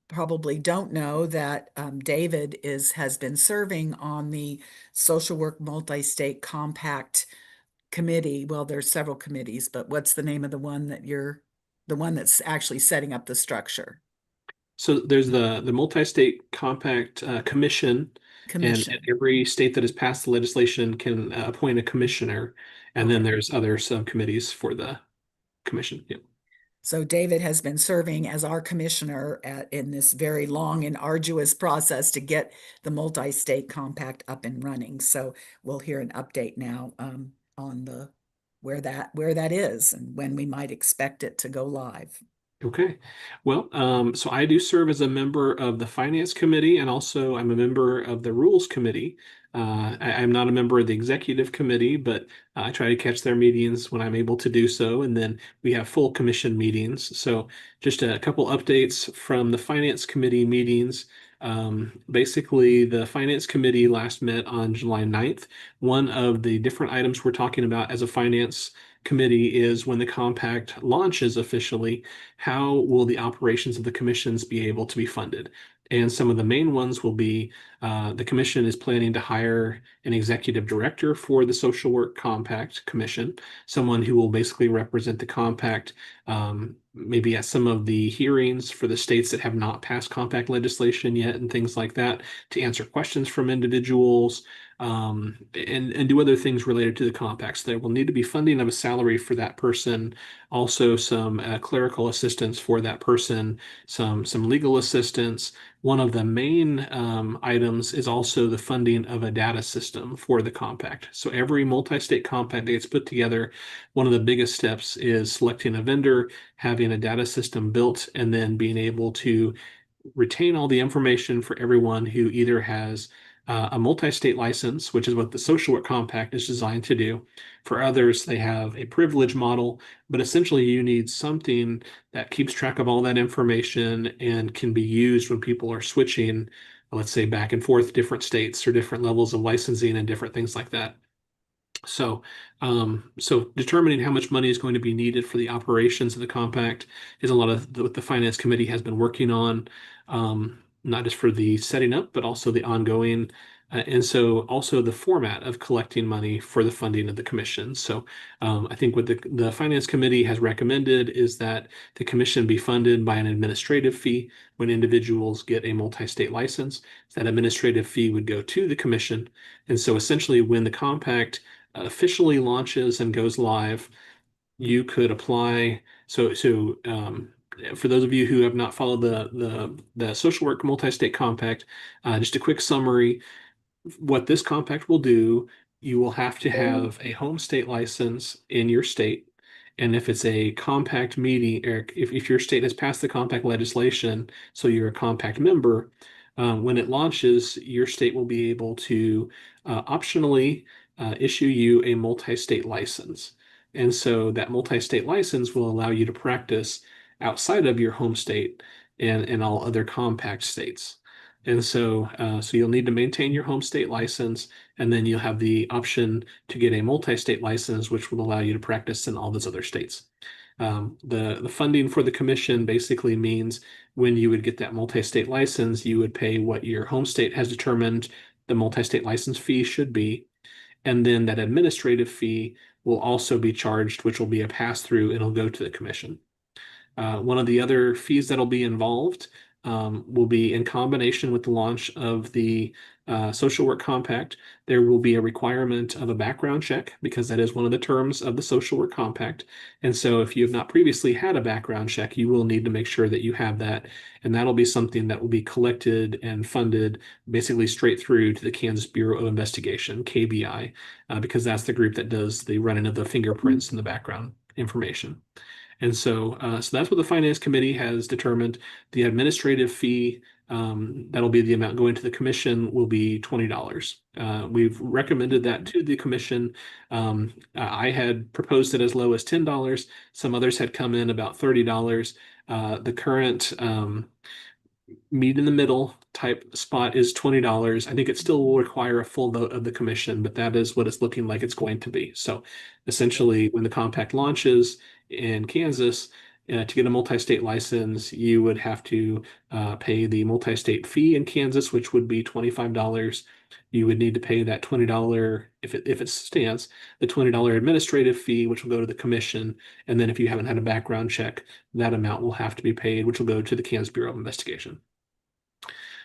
probably don't know that David has been serving on the Social Work Multi-State Compact Committee. Well, there's several committees, but what's the name of the one that's actually setting up the structure? So there's the Multi-State Compact Commission, Commission. and every state that has passed the legislation can appoint a commissioner, and then there's other subcommittees for the commission. Yeah. So David has been serving as our commissioner in this very long and arduous process to get the multi-state compact up and running. So we'll hear an update now on where that is and when we might expect it to go live. Okay. Well, so I do serve as a member of the Finance Committee, and also I'm a member of the Rules Committee. I'm not a member of the Executive Committee, but I try to catch their meetings when I'm able to do so. And then we have full commission meetings. So just a couple updates from the Finance Committee meetings. Basically, the Finance Committee last met on July 9th. One of the different items we're talking about as a Finance Committee is when the compact launches officially, how will the operations of the commissions be able to be funded? And some of the main ones will be the commission is planning to hire an executive director for the Social Work Compact Commission, someone who will basically represent the compact, maybe at some of the hearings for the states that have not passed compact legislation yet and things like that, to answer questions from individuals, and do other things related to the compacts. There will need to be funding of a salary for that person, also some clerical assistance for that person, some legal assistance. One of the main items is also the funding of a data system for the compact. So every multi-state compact that gets put together, one of the biggest steps is selecting a vendor, having a data system built, and then being able to retain all the information for everyone who either has a multi-state license, which is what the Social Work Compact is designed to do. For others, they have a privilege model, but essentially you need something that keeps track of all that information and can be used when people are switching, let's say, back and forth different states or different levels of licensing and different things like that. So determining how much money is going to be needed for the operations of the compact is a lot of what the Finance Committee has been working on, not just for the setting up, but also the ongoing. And so also the format of collecting money for the funding of the commission. So I think what the Finance Committee has recommended is that the commission be funded by an administrative fee when individuals get a multi-state license. That administrative fee would go to the commission. And so essentially when the compact officially launches and goes live, you could apply. For those of you who have not followed the Social Work Multi-State Compact, just a quick summary. What this compact will do, you will have to have a home state license in your state. And if it's a compact meeting, or if your state has passed the compact legislation, so you're a compact member, when it launches, your state will be able to optionally issue you a multi-state license. And so that multi-state license will allow you to practice outside of your home state and all other compact states. And so you'll need to maintain your home state license, and then you'll have the option to get a multi-state license, which will allow you to practice in all those other states. The funding for the commission basically means when you would get that multi-state license, you would pay what your home state has determined the multi-state license fee should be. And then that administrative fee will also be charged, which will be a pass-through, and it'll go to the commission. One of the other fees that'll be involved will be in combination with the launch of the Social Work Compact. There will be a requirement of a background check because that is one of the terms of the Social Work Compact. And so if you have not previously had a background check, you will need to make sure that you have that. And that'll be something that will be collected and funded basically straight through to the Kansas Bureau of Investigation, KBI, because that's the group that does the running of the fingerprints and the background information. And so that's what the Finance Committee has determined. The administrative fee, that'll be the amount going to the commission, will be $20. We've recommended that to the commission. I had proposed it as low as $10. Some others had come in about $30. The current meet in the middle type spot is $20. I think it still will require a full vote of the commission, but that is what it's looking like it's going to be. So essentially, when the compact launches in Kansas, to get a multi-state license, you would have to pay the multi-state fee in Kansas, which would be $25. You would need to pay that $20, if it stands, the $20 administrative fee, which will go to the commission. And then if you haven't had a background check, that amount will have to be paid, which will go to the Kansas Bureau of Investigation.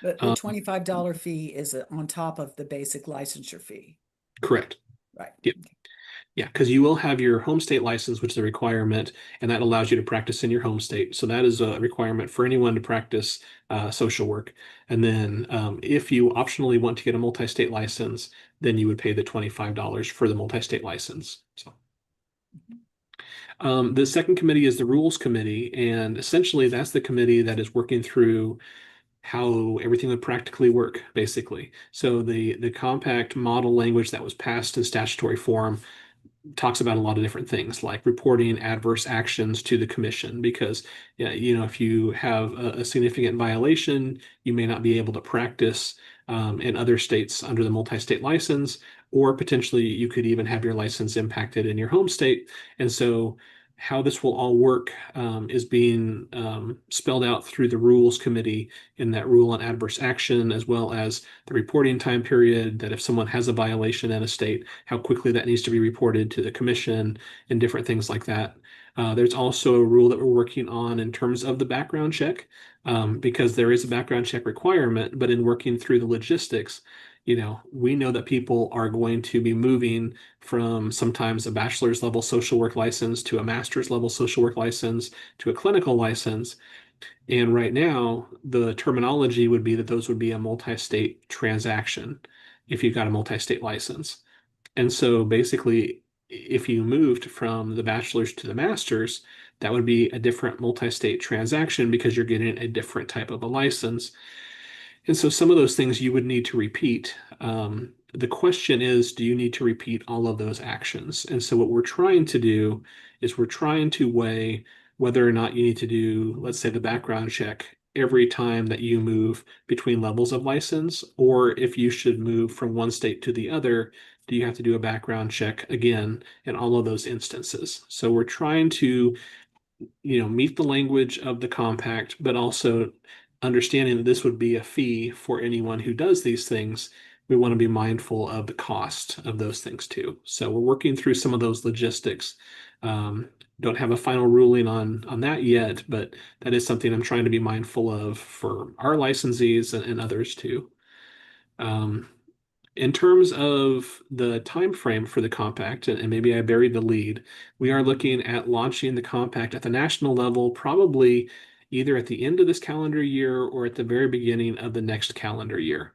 But the $25 fee is on top of the basic licensure fee. Correct. Right. Yep. Yeah, because you will have your home state license, which is a requirement, and that allows you to practice in your home state. So that is a requirement for anyone to practice social work. And then if you optionally want to get a multi-state license, then you would pay the $25 for the multi-state license. So. The second committee is the Rules Committee, and essentially that's the committee that is working through how everything would practically work, basically. So the compact model language that was passed in statutory form talks about a lot of different things like reporting adverse actions to the commission because yeah, if you have a significant violation, you may not be able to practice in other states under the multi-state license, or potentially you could even have your license impacted in your home state. And so how this will all work is being spelled out through the Rules Committee in that rule on adverse action, as well as the reporting time period, that if someone has a violation in a state, how quickly that needs to be reported to the commission and different things like that. There's also a rule that we're working on in terms of the background check, because there is a background check requirement, but in working through the logistics, we know that people are going to be moving from sometimes a bachelor's level social work license to a master's level social work license to a clinical license. And right now, the terminology would be that those would be a multi-state transaction if you've got a multi-state license. And so basically, if you moved from the bachelor's to the master's, that would be a different multi-state transaction because you're getting a different type of a license. And so some of those things you would need to repeat. The question is, do you need to repeat all of those actions? And so what we're trying to do is we're trying to weigh whether or not you need to do, let's say, the background check every time that you move between levels of license, or if you should move from one state to the other, do you have to do a background check again in all of those instances? So we're trying to meet the language of the compact, but also understanding that this would be a fee for anyone who does these things. We want to be mindful of the cost of those things too. So we're working through some of those logistics. Don't have a final ruling on that yet, but that is something I'm trying to be mindful of for our licensees and others too. In terms of the time frame for the compact, and maybe I buried the lead, we are looking at launching the compact at the national level, probably either at the end of this calendar year or at the very beginning of the next calendar year.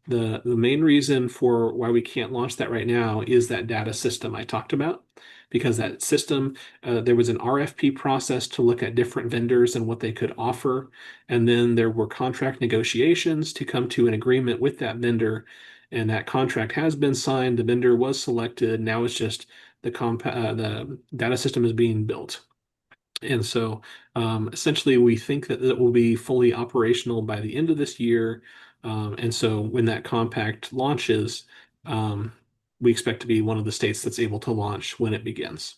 The main reason for why we can't launch that right now is that data system I talked about, because that system, there was an RFP process to look at different vendors and what they could offer. And then there were contract negotiations to come to an agreement with that vendor. And that contract has been signed. The vendor was selected. Now it's just the data system is being built. And so essentially, we think that it will be fully operational by the end of this year. And so when that compact launches, we expect to be one of the states that's able to launch when it begins.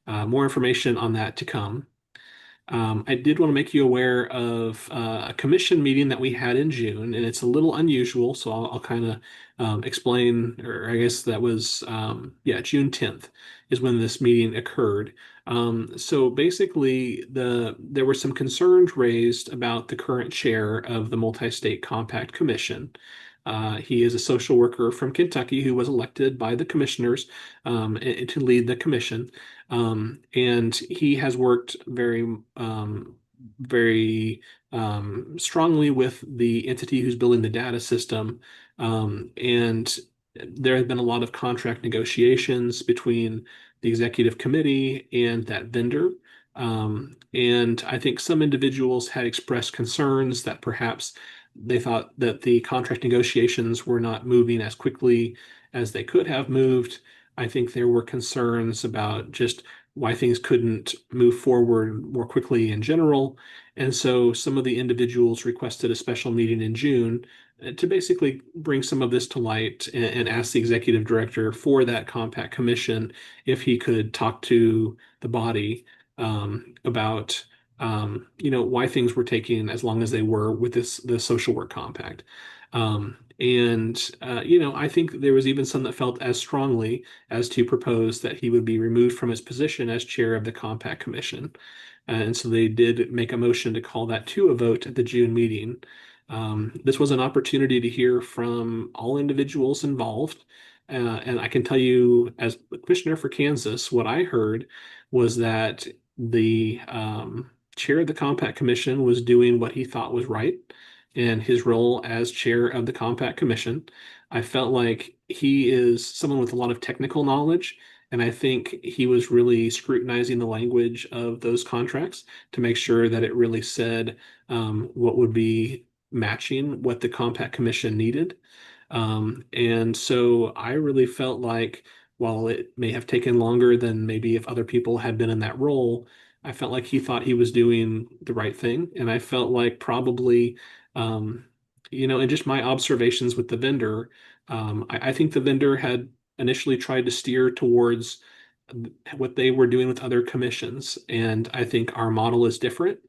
More information on that to come. I did want to make you aware of a commission meeting that we had in June, and it's a little unusual, so I'll kind of explain, or I guess that was, June 10th is when this meeting occurred. So basically, there were some concerns raised about the current chair of the Multi-State Compact Commission. He is a social worker from Kentucky who was elected by the commissioners to lead the commission. And he has worked very, very strongly with the entity who's building the data system. And there have been a lot of contract negotiations between the executive committee and that vendor. And I think some individuals had expressed concerns that perhaps they thought that the contract negotiations were not moving as quickly as they could have moved. I think there were concerns about just why things couldn't move forward more quickly in general. And so some of the individuals requested a special meeting in June to basically bring some of this to light and ask the executive director for that compact commission if he could talk to the body about why things were taking as long as they were with the social work compact. I think there was even some that felt as strongly as to propose that he would be removed from his position as chair of the compact commission. And so they did make a motion to call that to a vote at the June meeting. This was an opportunity to hear from all individuals involved. And I can tell you, as the commissioner for Kansas, what I heard was that the chair of the Compact Commission was doing what he thought was right in his role as chair of the Compact Commission. I felt like he is someone with a lot of technical knowledge, And I think he was really scrutinizing the language of those contracts to make sure that it really said what would be matching what the Compact Commission needed. And so I really felt like while it may have taken longer than maybe if other people had been in that role, I felt like he thought he was doing the right thing. And I felt like probably, in just my observations with the vendor, I think the vendor had initially tried to steer towards what they were doing with other commissions. And I think our model is different.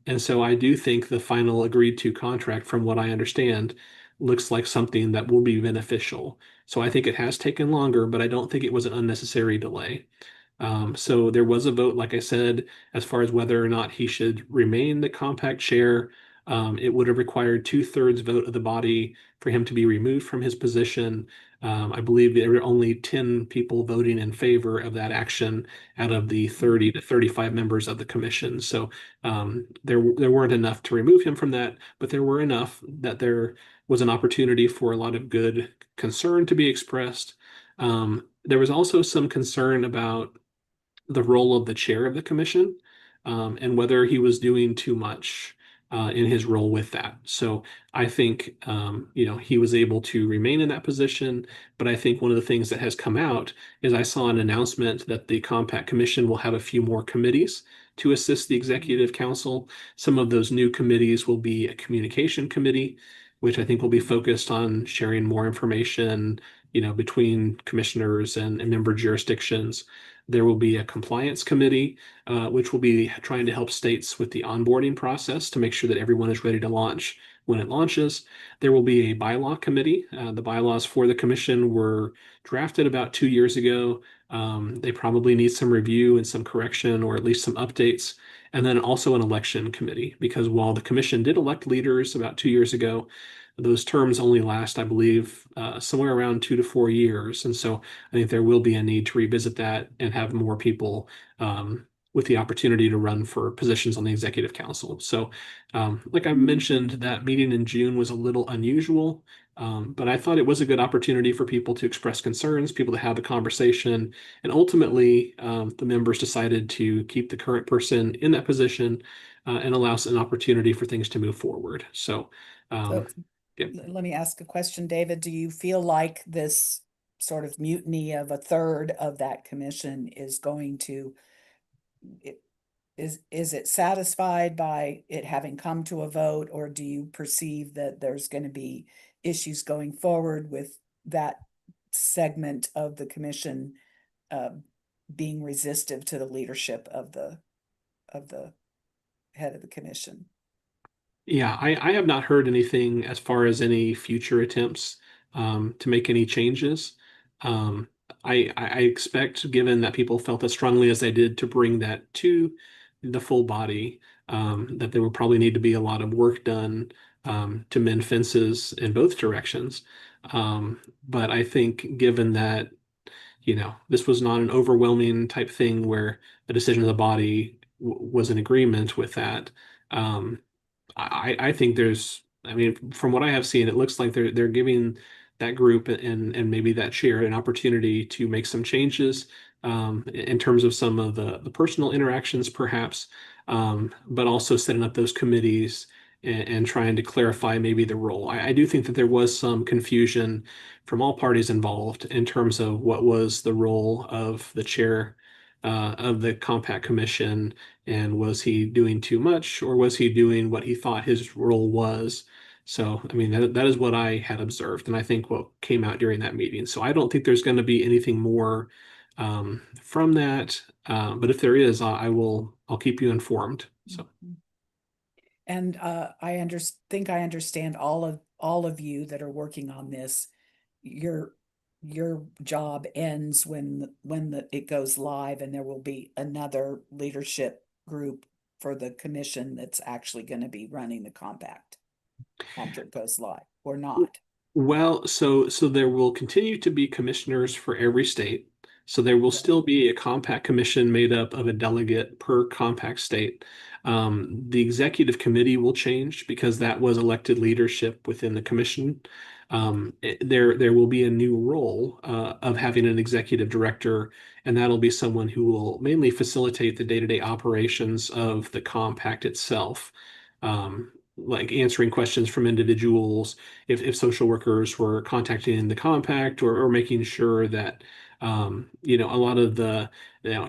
And so I do think the final agreed to contract, from what I understand, looks like something that will be beneficial. So I think it has taken longer, but I don't think it was an unnecessary delay. So there was a vote, like I said, as far as whether or not he should remain the compact chair. It would have required 2/3 vote of the body for him to be removed from his position. I believe there were only 10 people voting in favor of that action out of the 30 to 35 members of the commission. So there weren't enough to remove him from that, but there were enough that there was an opportunity for a lot of good concern to be expressed. There was also some concern about the role of the chair of the commission, and whether he was doing too much in his role with that. So I think he was able to remain in that position. But I think one of the things that has come out is I saw an announcement that the Compact Commission will have a few more committees to assist the Executive Council. Some of those new committees will be a communication committee, which I think will be focused on sharing more information, between commissioners and member jurisdictions. There will be a compliance committee, which will be trying to help states with the onboarding process to make sure that everyone is ready to launch when it launches. There will be a bylaw committee. The bylaws for the commission were drafted about 2 years ago. They probably need some review and some correction, or at least some updates. And then also an election committee, because while the commission did elect leaders about 2 years ago, those terms only last, I believe, somewhere around 2 to 4 years. And so I think there will be a need to revisit that and have more people with the opportunity to run for positions on the Executive Council. So, like I mentioned, that meeting in June was a little unusual, but I thought it was a good opportunity for people to express concerns, people to have a conversation. And ultimately, the members decided to keep the current person in that position and allow us an opportunity for things to move forward. So, So yeah. let me ask a question, David. Do you feel like this sort of mutiny of a third of that commission is going to, is it satisfied by it having come to a vote, or do you perceive that there's going to be issues going forward with that segment of the commission being resistive to the leadership of the head of the commission? Yeah, I have not heard anything as far as any future attempts to make any changes. Um, I expect, given that people felt as strongly as they did to bring that to the full body, that there will probably need to be a lot of work done to mend fences in both directions. But I think, given that, this was not an overwhelming type thing where the decision of the body was in agreement with that. I think I mean, from what I have seen, it looks like they're giving that group and maybe that chair an opportunity to make some changes in terms of some of the personal interactions, perhaps, but also setting up those committees and trying to clarify maybe the role. I do think that there was some confusion from all parties involved in terms of what was the role of the chair of the Compact Commission, and was he doing too much, or was he doing what he thought his role was? So, I mean, that is what I had observed, and I think what came out during that meeting. So I don't think there's going to be anything more from that. But if there is, I'll keep you informed. So. And think I understand all of you that are working on this. Your job ends when it goes live, and there will be another leadership group for the commission that's actually going to be running the compact after it goes live, or not. Well, so there will continue to be commissioners for every state. So there will still be a compact commission made up of a delegate per compact state. The executive committee will change because that was elected leadership within the commission. There will be a new role of having an executive director, and that'll be someone who will mainly facilitate the day-to-day operations of the compact itself. Like answering questions from individuals, if social workers were contacting the compact, or making sure that a lot of the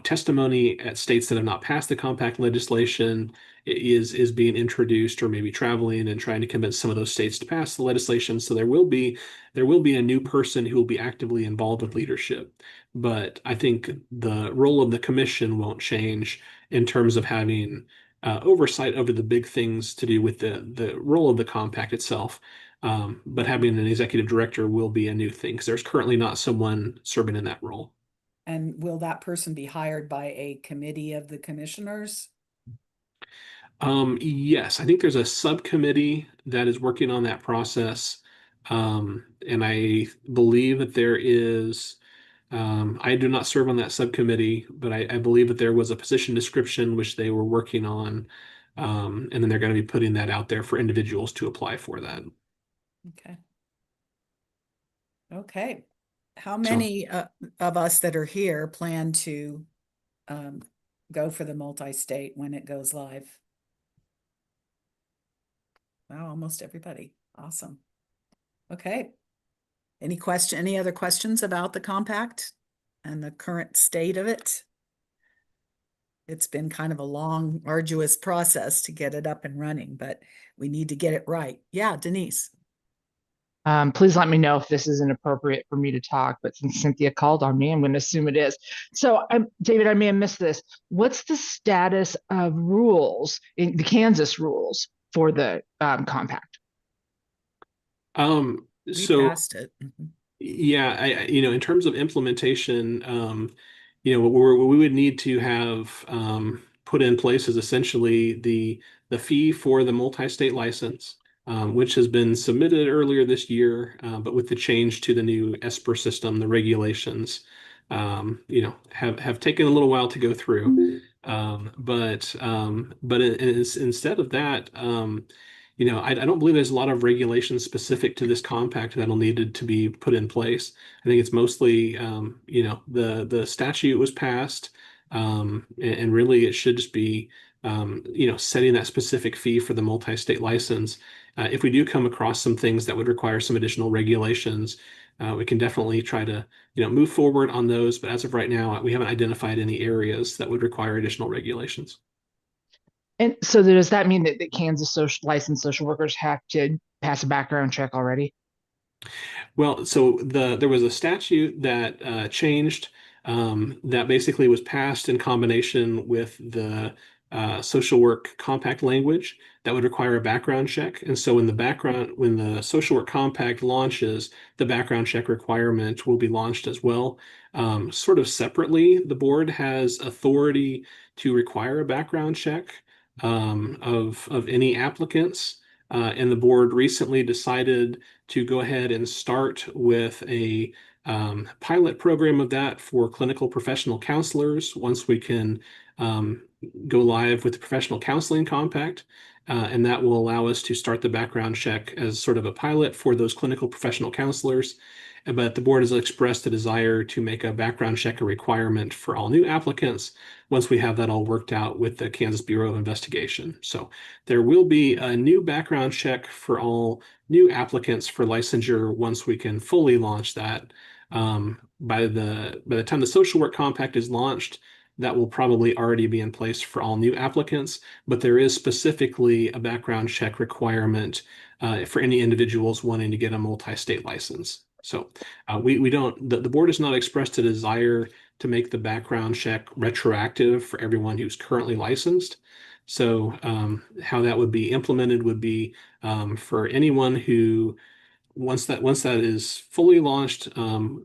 testimony at states that have not passed the compact legislation is being introduced, or maybe traveling and trying to convince some of those states to pass the legislation. So there will be a new person who will be actively involved with leadership. But I think the role of the commission won't change in terms of having oversight over the big things to do with the role of the compact itself. But having an executive director will be a new thing because there's currently not someone serving in that role. And will that person be hired by a committee of the commissioners? Yes, I think there's a subcommittee that is working on that process. And I believe that there is, I do not serve on that subcommittee, but I believe that there was a position description which they were working on. And then they're going to be putting that out there for individuals to apply for that. Okay. Okay. How many of us that are here plan to go for the multi-state when it goes live? Wow, almost everybody. Awesome. Okay. Any other questions about the compact and the current state of it? It's been kind of a long, arduous process to get it up and running, but we need to get it right. Yeah, Denise. Please let me know if this is inappropriate for me to talk, but since Cynthia called on me, I'm going to assume it is. So, David, I may have missed this. What's the status of rules, in the Kansas rules for the compact? We passed it. Yeah, in terms of implementation, what we would need to have put in place is essentially the fee for the multi-state license, which has been submitted earlier this year, but with the change to the new ESPR system, the regulations, have taken a little while to go through. Instead of that, I don't believe there's a lot of regulations specific to this compact that'll needed to be put in place. I think it's mostly, the statute was passed, and really it should just be, setting that specific fee for the multi-state license. If we do come across some things that would require some additional regulations, we can definitely try to, move forward on those. But as of right now, we haven't identified any areas that would require additional regulations. And so does that mean that the Kansas licensed social workers have to pass a background check already? Well, so there was a statute that changed, that basically was passed in combination with the social work compact language that would require a background check. And so when the social work compact launches, the background check requirement will be launched as well. Sort of separately, the board has authority to require a background check of any applicants. And the board recently decided to go ahead and start with a pilot program of that for clinical professional counselors once we can go live with the professional counseling compact. And that will allow us to start the background check as sort of a pilot for those clinical professional counselors. But the board has expressed a desire to make a background check a requirement for all new applicants once we have that all worked out with the Kansas Bureau of Investigation. So there will be a new background check for all new applicants for licensure once we can fully launch that. By the time the social work compact is launched, that will probably already be in place for all new applicants, but there is specifically a background check requirement for any individuals wanting to get a multi-state license. So the board has not expressed a desire to make the background check retroactive for everyone who's currently licensed. So how that would be implemented would be for anyone who, once that is fully launched,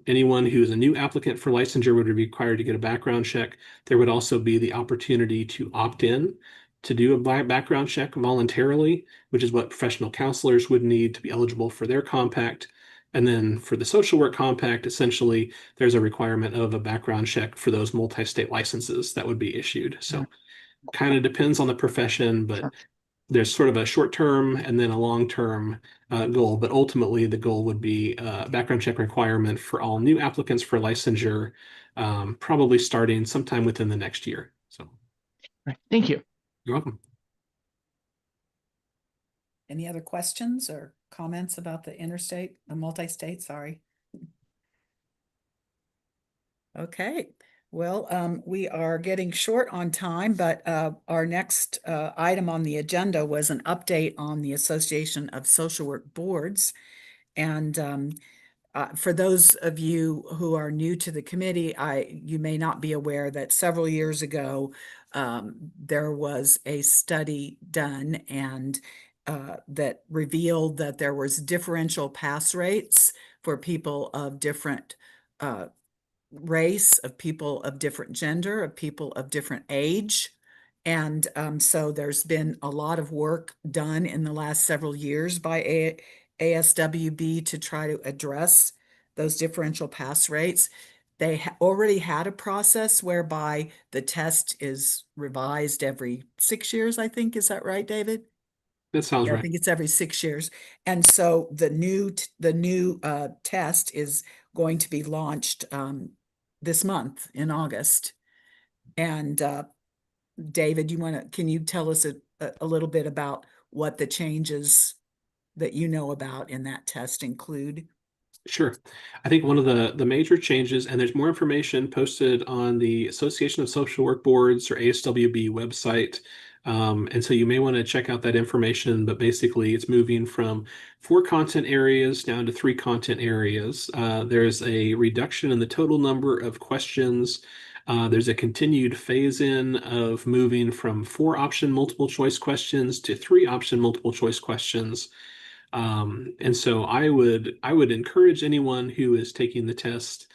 anyone who is a new applicant for licensure would be required to get a background check. There would also be the opportunity to opt in to do a background check voluntarily, which is what professional counselors would need to be eligible for their compact. And then for the social work compact, essentially, there's a requirement of a background check for those multi-state licenses that would be issued. So kind of depends on the profession, but there's sort of a short-term and then a long-term goal. But ultimately, the goal would be a background check requirement for all new applicants for licensure, probably starting sometime within the next year. So, Right. Thank you. You're welcome. Any other questions or comments about the multi-state, sorry. Okay, well, we are getting short on time, but our next item on the agenda was an update on the Association of Social Work Boards. And for those of you who are new to the committee, you may not be aware that several years ago, there was a study done and that revealed that there was differential pass rates for people of different race, of people of different gender, of people of different age. And so there's been a lot of work done in the last several years by ASWB to try to address those differential pass rates. They already had a process whereby the test is revised every 6 years, I think. Is that right, David? That sounds Yeah, I right. think it's every 6 years. And so the new test is going to be launched this month in August. And David, can you tell us a little bit about what the changes that you know about in that test include? Sure. I think one of the major changes, and there's more information posted on the Association of Social Work Boards or ASWB website. And so you may want to check out that information, but basically it's moving from 4 content areas down to 3 content areas. There's a reduction in the total number of questions. There's a continued phase in of moving from 4 option multiple choice questions to 3 option multiple choice questions. And so I would encourage anyone who is taking the test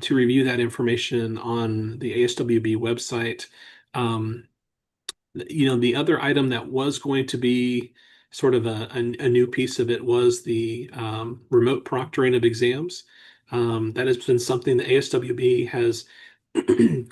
to review that information on the ASWB website. The other item that was going to be sort of a new piece of it was the remote proctoring of exams. That has been something the ASWB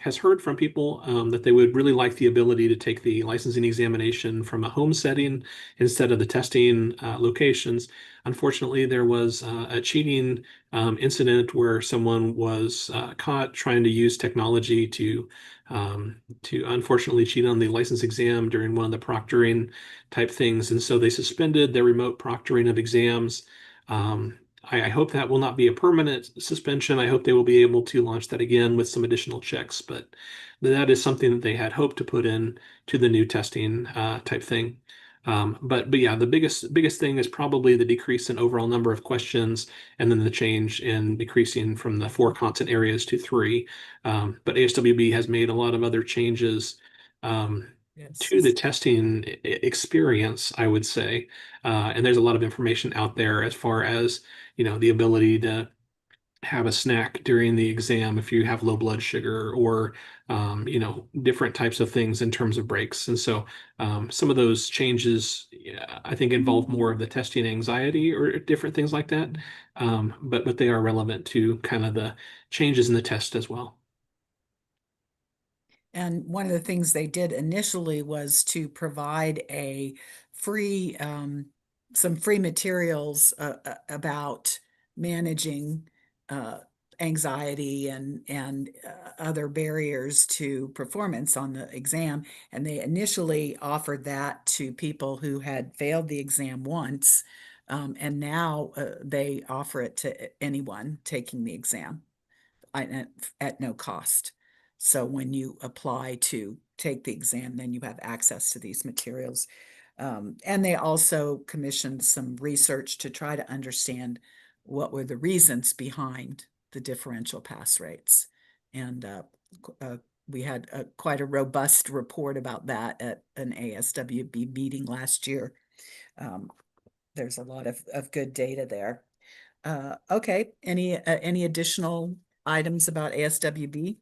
has heard from people that they would really like the ability to take the licensing examination from a home setting instead of the testing locations. Unfortunately, there was a cheating incident where someone was caught trying to use technology to unfortunately cheat on the license exam during one of the proctoring type things. And so they suspended their remote proctoring of exams. I hope that will not be a permanent suspension. I hope they will be able to launch that again with some additional checks, but that is something that they had hoped to put in to the new testing type thing. But yeah, the biggest thing is probably the decrease in overall number of questions, and then the change in decreasing from the 4 content areas to 3. But ASWB has made a lot of other changes to the testing experience, I would say. And there's a lot of information out there as far as, the ability to have a snack during the exam if you have low blood sugar or, different types of things in terms of breaks. And so some of those changes, I think, involve more of the testing anxiety or different things like that. But they are relevant to kind of the changes in the test as well. And one of the things they did initially was to provide a free, some free materials about managing anxiety and other barriers to performance on the exam. And they initially offered that to people who had failed the exam once. And now they offer it to anyone taking the exam at no cost. So when you apply to take the exam, then you have access to these materials. And they also commissioned some research to try to understand what were the reasons behind the differential pass rates. And we had quite a robust report about that at an ASWB meeting last year. There's a lot of good data there. Okay, any additional items about ASWB?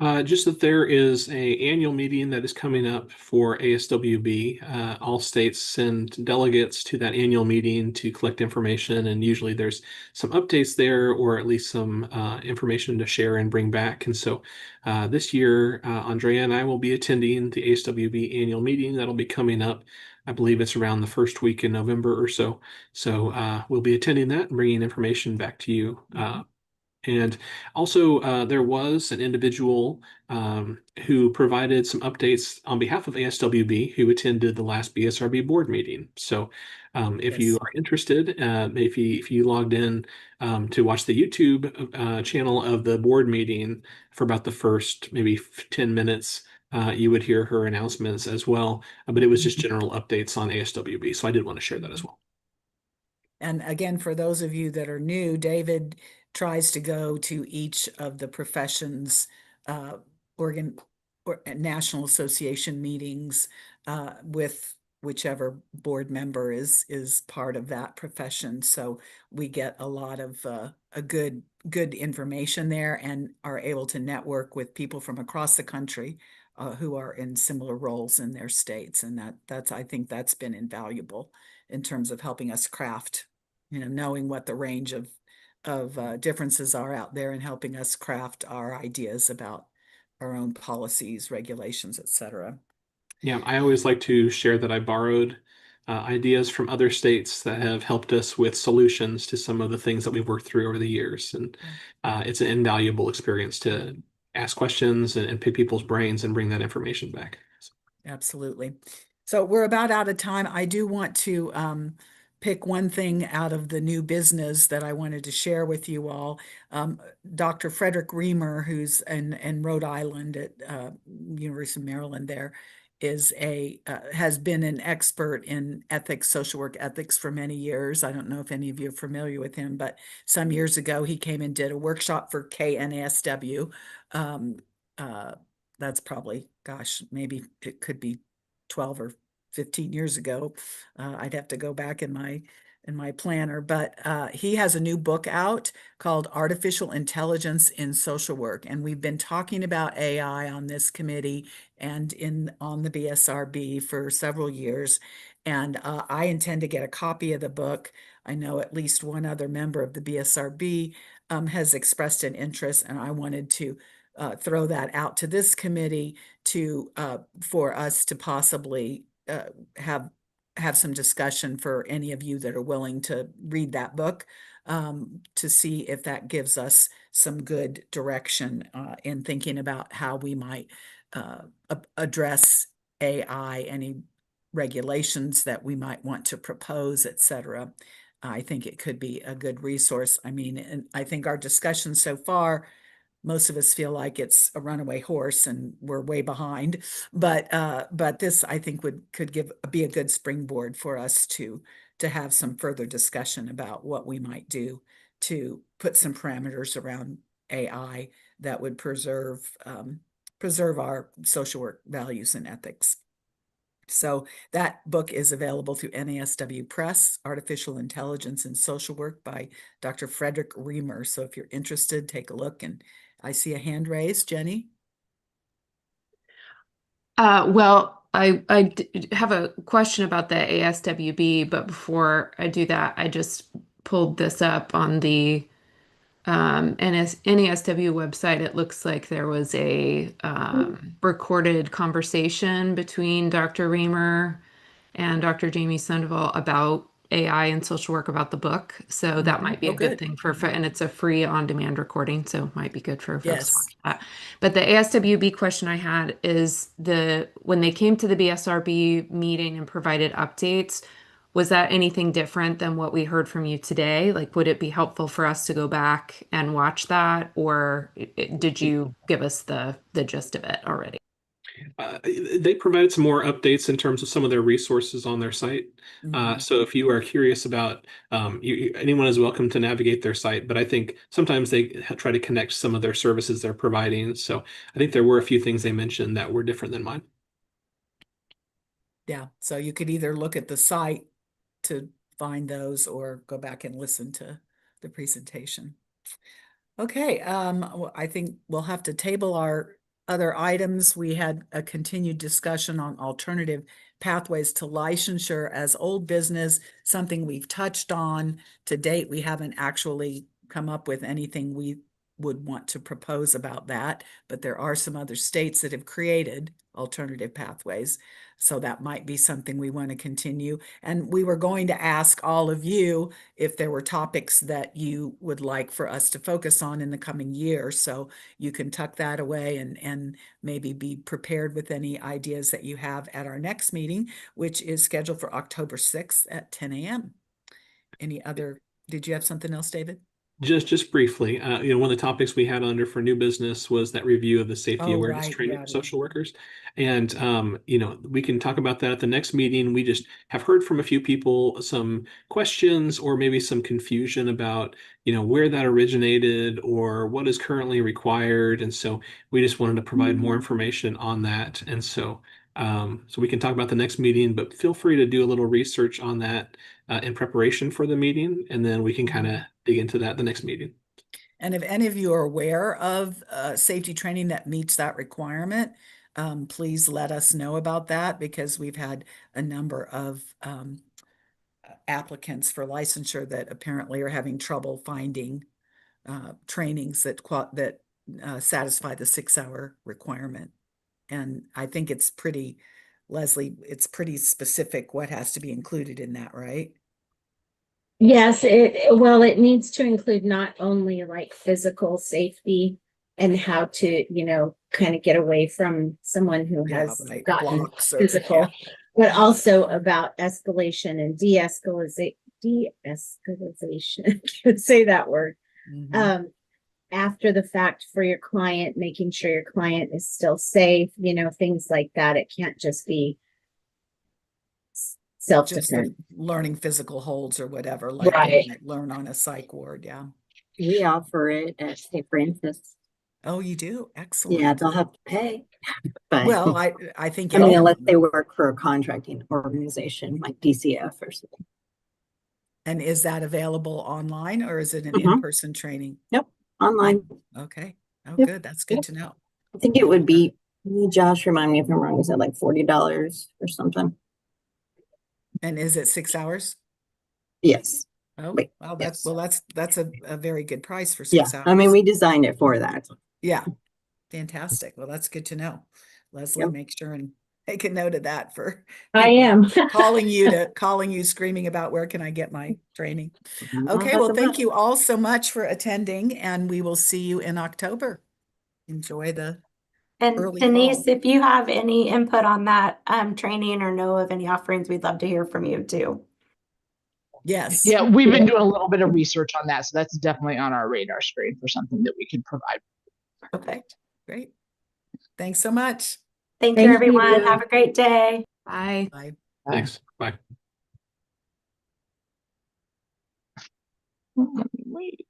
Just that there is a annual meeting that is coming up for ASWB. All states send delegates to that annual meeting to collect information, and usually there's some updates there, or at least some information to share and bring back. And so this year, Andrea and I will be attending the ASWB annual meeting that'll be coming up. I believe it's around the first week in November or so. So we'll be attending that and bringing information back to you. And also, there was an individual who provided some updates on behalf of ASWB who attended the last BSRB board meeting. So, if you are interested, if you logged in to watch the YouTube channel of the board meeting for about the first maybe 10 minutes, you would hear her announcements as well. But it was just general updates on ASWB. So I did want to share that as well. And again, for those of you that are new, David tries to go to each of the professions, organ or national association meetings with whichever board member is part of that profession. So we get a lot of a good information there, and are able to network with people from across the country who are in similar roles in their states. And that's I think that's been invaluable in terms of helping us craft, knowing what the range of differences are out there, and helping us craft our ideas about our own policies, regulations, etc. Yeah, I always like to share that I borrowed ideas from other states that have helped us with solutions to some of the things that we've worked through over the years. And it's an invaluable experience to ask questions and pick people's brains and bring that information back. Absolutely. So we're about out of time. I do want to pick one thing out of the new business that I wanted to share with you all. Dr. Frederick Reamer, who's in Rhode Island at University of Maryland there, has been an expert in ethics, social work ethics for many years. I don't know if any of you are familiar with him, but some years ago he came and did a workshop for KNASW. That's probably, gosh, maybe it could be 12 or 15 years ago. I'd have to go back in my planner, but he has a new book out called Artificial Intelligence in Social Work. And we've been talking about AI on this committee and on the BSRB for several years. And I intend to get a copy of the book. I know at least one other member of the BSRB has expressed an interest, and I wanted to throw that out to this committee for us to possibly have some discussion for any of you that are willing to read that book, to see if that gives us some good direction in thinking about how we might address AI, any regulations that we might want to propose, etc. I think it could be a good resource. I mean, and I think our discussion so far, most of us feel like it's a runaway horse and we're way behind, but this I think could be a good springboard for us to have some further discussion about what we might do to put some parameters around AI that would preserve our social work values and ethics. So that book is available through NASW Press, Artificial Intelligence in Social Work by Dr. Frederick Reamer. So if you're interested, take a look. And I see a hand raised, Jenny. Well, I have a question about the ASWB, but before I do that, I just pulled this up on the NASW website. It looks like there was a recorded conversation between Dr. Reamer and Dr. Jamie Sandoval about AI and social work, about the book. So that might be a good thing and it's a free on-demand recording, so it might be good for folks to watch that. But the ASWB question I had is when they came to the BSRB meeting and provided updates, was that anything different than what we heard from you today? Like, would it be helpful for us to go back and watch that, or did you give us the gist of it already? They provided some more updates in terms of some of their resources on their site. So if you are curious about, anyone is welcome to navigate their site, but I think sometimes they try to connect some of their services they're providing. So I think there were a few things they mentioned that were different than mine. Yeah, so you could either look at the site to find those or go back and listen to the presentation. Okay, I think we'll have to table our other items, we had a continued discussion on alternative pathways to licensure as old business, something we've touched on. To date, we haven't actually come up with anything we would want to propose about that, but there are some other states that have created alternative pathways. So that might be something we want to continue. And we were going to ask all of you if there were topics that you would like for us to focus on in the coming year. So you can tuck that away and maybe be prepared with any ideas that you have at our next meeting, which is scheduled for October 6th at 10 a.m. Any other, did you have something else, David? Just briefly, one of the topics we had under for new business was that review of the safety Oh, awareness right, training yeah, of social workers. And, we can talk about that at the next meeting. We just have heard from a few people some questions or maybe some confusion about, where that originated or what is currently required. And so we just wanted to provide more information on that. And so we can talk about the next meeting, but feel free to do a little research on that in preparation for the meeting, and then we can kind of dig into that the next meeting. And if any of you are aware of safety training that meets that requirement, please let us know about that, because we've had a number of applicants for licensure that apparently are having trouble finding trainings that satisfy the 6-hour requirement. And I think it's pretty, Leslie, it's pretty specific what has to be included in that, right? Yes, it needs to include not only like physical safety and how to, kind of get away from someone who has right, gotten blocks or- physical, yeah. but also about escalation and de-escalation. I can't say that word. After the fact for your client, making sure your client is still safe, things like that. It can't just be Just self-defense. learning physical holds or whatever, like Right. they might learn on a psych ward. Yeah. We offer it at St. Francis. Oh, you do? Excellent. Yeah, they'll have to pay. But Well, I think I mean, anyone- unless they work for a contracting organization like DCF or something. And is that available online or is it an in-person training? Nope, online. Okay. Oh, Yep. good. That's good to know. I think it would be, Josh, remind me if I'm wrong, is it like $40 or something? And is it 6 hours? Yes. Oh, Wait, well, yes. that's a very good price for Yeah, 6 hours. I mean, we designed it for that. Yeah. Fantastic. Well, that's good to know. Leslie, Yep. make sure and take a note of that for I am. calling you screaming about where can I get my training. Okay, well, thank you all so much for attending, and we will see you in October. Enjoy the And early Denise, fall. if you have any input on that training or know of any offerings, we'd love to hear from you too. Yes. Yeah, we've been doing a little bit of research on that, so that's definitely on our radar screen for something that we could provide. Okay, great. Thanks so much. Thank you, everyone. Have a great day. Bye. Bye. Thanks. Bye. Let me wait.